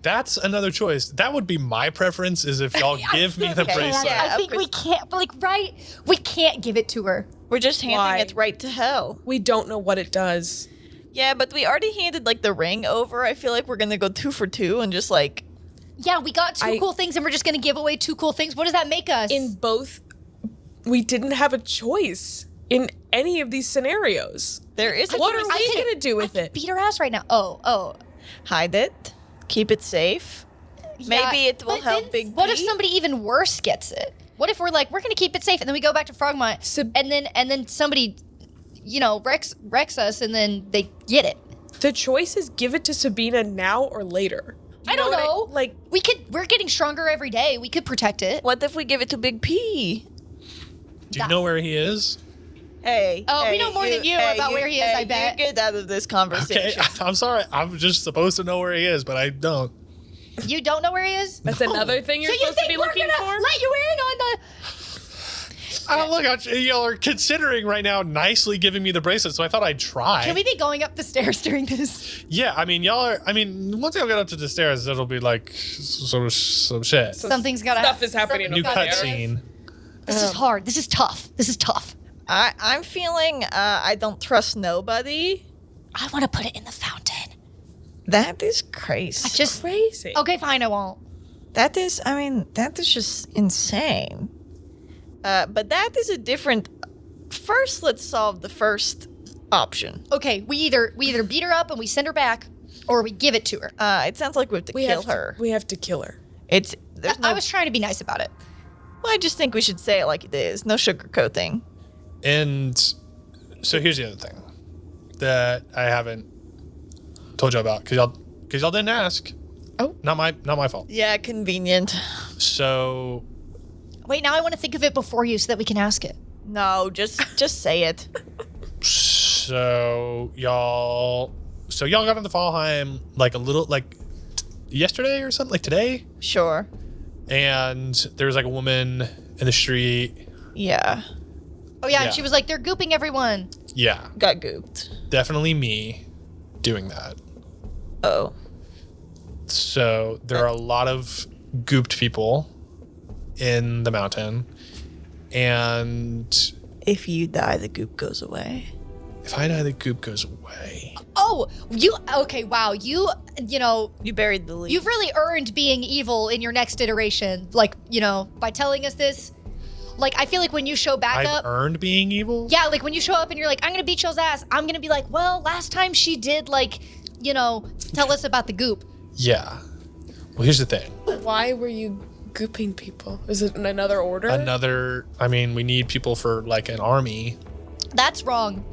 That's another choice. That would be my preference. Is if y'all give me the bracelet. Yeah, I think we can't. But like, right? We can't give it to her. We're just handing Why? it right to hell. We don't know what it does. Yeah, but we already handed like the ring over. I feel like we're gonna go 2 for 2 and just like Yeah, we got two cool things, and we're just gonna give away 2 cool things. What does that make us? In both, we didn't have a choice in any of these scenarios. there is a What are choice. we gonna do with it? beat her ass right now. Oh. Hide it. Keep it safe. Maybe it will but help then Big What if P. somebody even worse gets it? What if we're like, we're gonna keep it safe, and then we go back to Frogmont, and then somebody, wrecks us, and then they get it. The choice is give it to Sabina now or later. You I don't what know. like, We're getting stronger every day. We could protect it. What if we give it to Big P? Do you know where he is? Hey. Oh, we hey, know more than you about where he is, I bet. You get out of this Okay, conversation. I'm sorry. I'm just supposed to know where he is, but I don't. You don't know where he is? that's another thing you're So you supposed to think be we're looking gonna for? let you in on the? Look, y'all are considering right now nicely giving me the bracelet, so I thought I'd try. Can we be going up the stairs during this? Yeah, I mean, y'all are. I mean, once y'all get up to the stairs, it'll be like some shit. Something's gotta Stuff is happening New over there. cutscene. This is hard. This is tough. This is tough. I'm feeling I don't trust nobody. I want to put it in the fountain. That is crazy. Just Crazy. okay, fine. I won't. That is just insane. But that is a different. First, let's solve the first option. Okay, we either beat her up and we send her back, or we give it to her. It sounds like we have to kill her. We have to kill her. There's no. I was trying to be nice about it. Well, I just think we should say it like it is. No sugarcoating. And so here's the other thing that I haven't told you about because y'all didn't ask. Oh. Not my fault. Yeah, convenient. So Wait, now I want to think of it before you so that we can ask it. No, just say it. So y'all got into Fallheim like a little yesterday or something, like today, Sure. and there was like a woman in the street. Yeah. Oh yeah, Yeah. and she was like, "They're gooping everyone." Yeah, Got gooped. definitely me doing that. Oh. So there are a lot of gooped people in the mountain, and If you die, the goop goes away. if I die, the goop goes away. Oh, okay? Wow, you know, You buried the leaf. you've really earned being evil in your next iteration. Like, by telling us this. Like, I feel like when you show back I've up. earned being evil. Yeah, like when you show up and you're like, I'm gonna beat y'all's ass. I'm gonna be like, well, last time she did, tell us about the goop. Yeah. Well, here's the thing. Why were you gooping people? Is it in another order? We need people for like an army. That's wrong.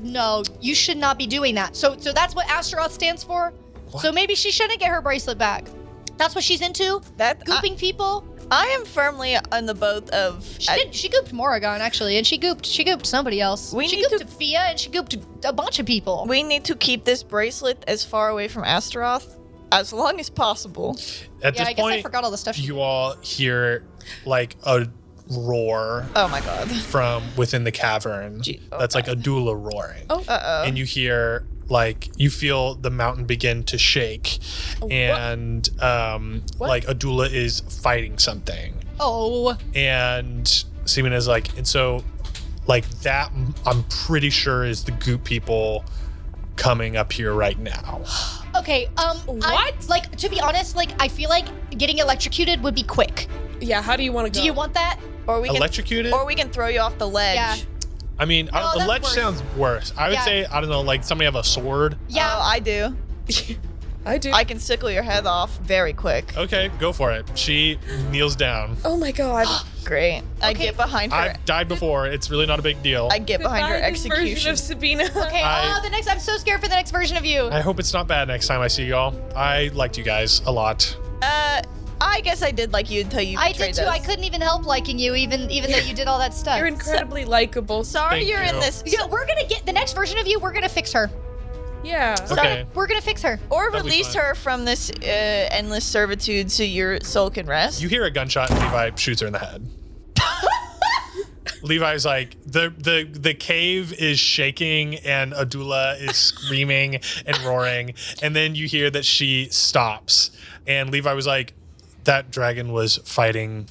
No, you should not be doing that. So that's what Astaroth stands for? What? So maybe she shouldn't get her bracelet back. That's what she's into? Gooping people? I am firmly on the boat of. She gooped Morrigan, actually, and she gooped somebody else. We she need gooped Fia, and she gooped a bunch of people. We need to keep this bracelet as far away from Astaroth as long as possible. At yeah, this I guess point, I forgot all the stuff. you all hear like a roar Oh my god. from within the cavern. That's like a doula roaring. Oh. Uh-oh. And you hear you feel the mountain begin to shake, and like a doula is fighting something. Oh. And Seaman is and so that I'm pretty sure is the goop people coming up here right now. Okay, What? to be honest, I feel like getting electrocuted would be quick. Yeah, how do you want to go? Do you want that? Or we can Electrocuted? Or we can throw you off the ledge. Yeah. I mean, No, the that's ledge worse. sounds worse. I would Yeah. say, I don't know, somebody have a sword. Yeah. Oh, I do. I do. I can sickle your head off very quick. Okay, go for it. She kneels down. Oh my god. Great. I Okay. get behind her. I've died before. It's really not a big deal. I get behind her Goodbye, this version execution. of Sabina. Okay, I'm so scared for the next version of you. I hope it's not bad next time I see y'all. I liked you guys a lot. I guess I did like you until you I betrayed did too. us. I couldn't even help liking you, even though you did all that stuff. You're incredibly likable. Sorry Thank you're in you. this. So we're gonna get the next version of you. We're gonna fix her. Yeah. Okay. We're gonna fix her. Or That'll be release fine. her from this endless servitude so your soul can rest. You hear a gunshot and Levi shoots her in the head. Levi's the cave is shaking and Adula is screaming and roaring, and then you hear that she stops, and Levi was like, that dragon was fighting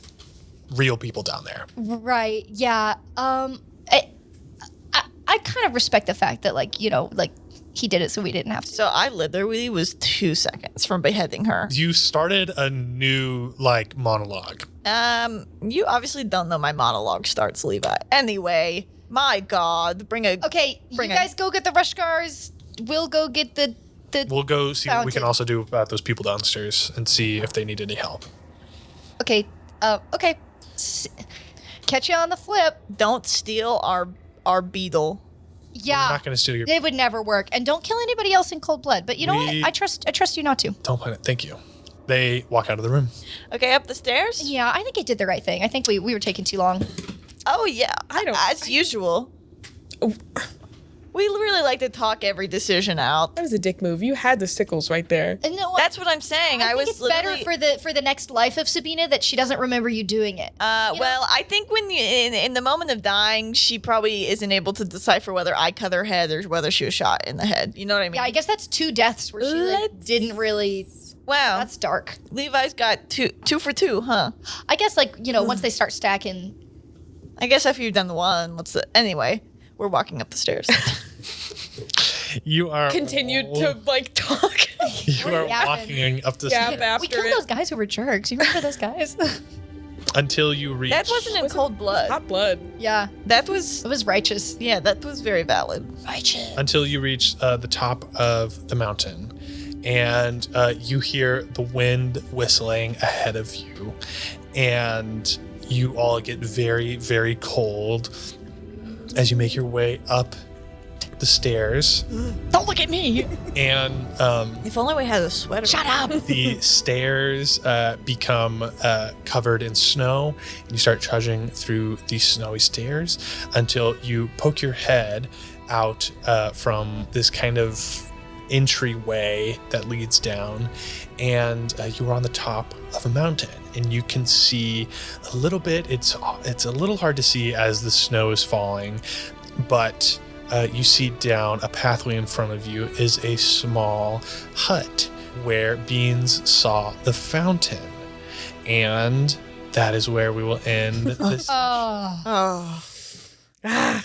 real people down there. Right. Yeah. I kind of respect the fact that he did it so we didn't have to. So I literally was 2 seconds from beheading her. You started a new monologue. You obviously don't know my monologue starts, Levi. Anyway, my God, Okay, you guys go get the rush cars. We'll go get the. We'll go see what we can Fountain. also do about those people downstairs and see if they need any help. Okay. Okay. Catch you on the flip. Don't steal our beetle. Yeah. I'm not going to steal your. It would never work. And don't kill anybody else in cold blood. But you know what? We- I trust you not to. Don't plan it. Thank you. They walk out of the room. Okay, up the stairs? Yeah, I think I did the right thing. I think we were taking too long. Oh, yeah. As usual. We really like to talk every decision out. That was a dick move. You had the sickles right there. And no, That's what I'm saying. I think was it's better literally- for the next life of Sabina that she doesn't remember you doing it. Well, I think when in the moment of dying, she probably isn't able to decipher whether I cut her head or whether she was shot in the head. You know what I mean? Yeah, I guess that's 2 deaths where she didn't really. Wow. That's dark. Levi's got two for two, huh? I guess once they start stacking, I guess after you've done the one, anyway, we're walking up the stairs. You are Continued to like talk. You are yapping. walking up the Yap stairs after We killed it. those guys who were jerks. You remember those guys? until you reach. That wasn't in cold blood. Hot blood. Yeah, That was, it was righteous. yeah, that was very valid. Righteous. Until you reach the top of the mountain, and you hear the wind whistling ahead of you, and you all get very, very cold as you make your way up the stairs. Don't look at me. And If only we had a sweater. Shut up. the stairs become covered in snow, and you start trudging through these snowy stairs until you poke your head out from this kind of entryway that leads down, and you are on the top of a mountain, and you can see a little bit. It's a little hard to see as the snow is falling, but you see down a pathway in front of you is a small hut where Beans saw the fountain. And that is where we will end this. Oh. Oh.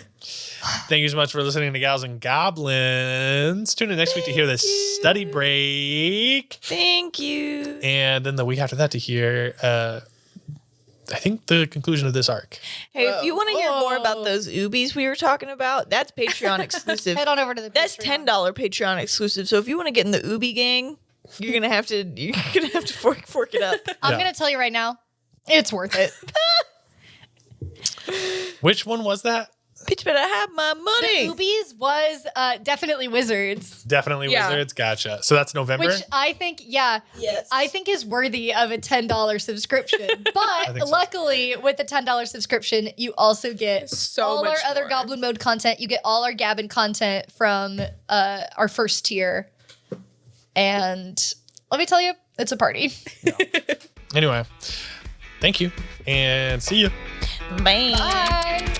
Thank you so much for listening to Gals and Goblins. Tune in next week to hear the study break. Thank you. And then the week after that to hear, I think, the conclusion of this arc. Hey, if you want to hear more about those Ubies we were talking about, that's Patreon exclusive. Head on over to the That's Patreon. $10 Patreon exclusive. So if you want to get in the Ubi gang, you're gonna have to fork it up. I'm Yeah. gonna tell you right now, it's worth it. Which one was that? Bitch better have my money. The Ubies was definitely Wizards, Definitely Yeah. Wizards. Gotcha. So that's November? which I think, Yes. I think is worthy of a $10 subscription. But think so. luckily, with the $10 subscription, you also get So all our much other more. Goblin Mode content. You get all our Gabbin content from our first tier. And let me tell you, it's a party. Anyway, thank you, and see you. Bang. Bye.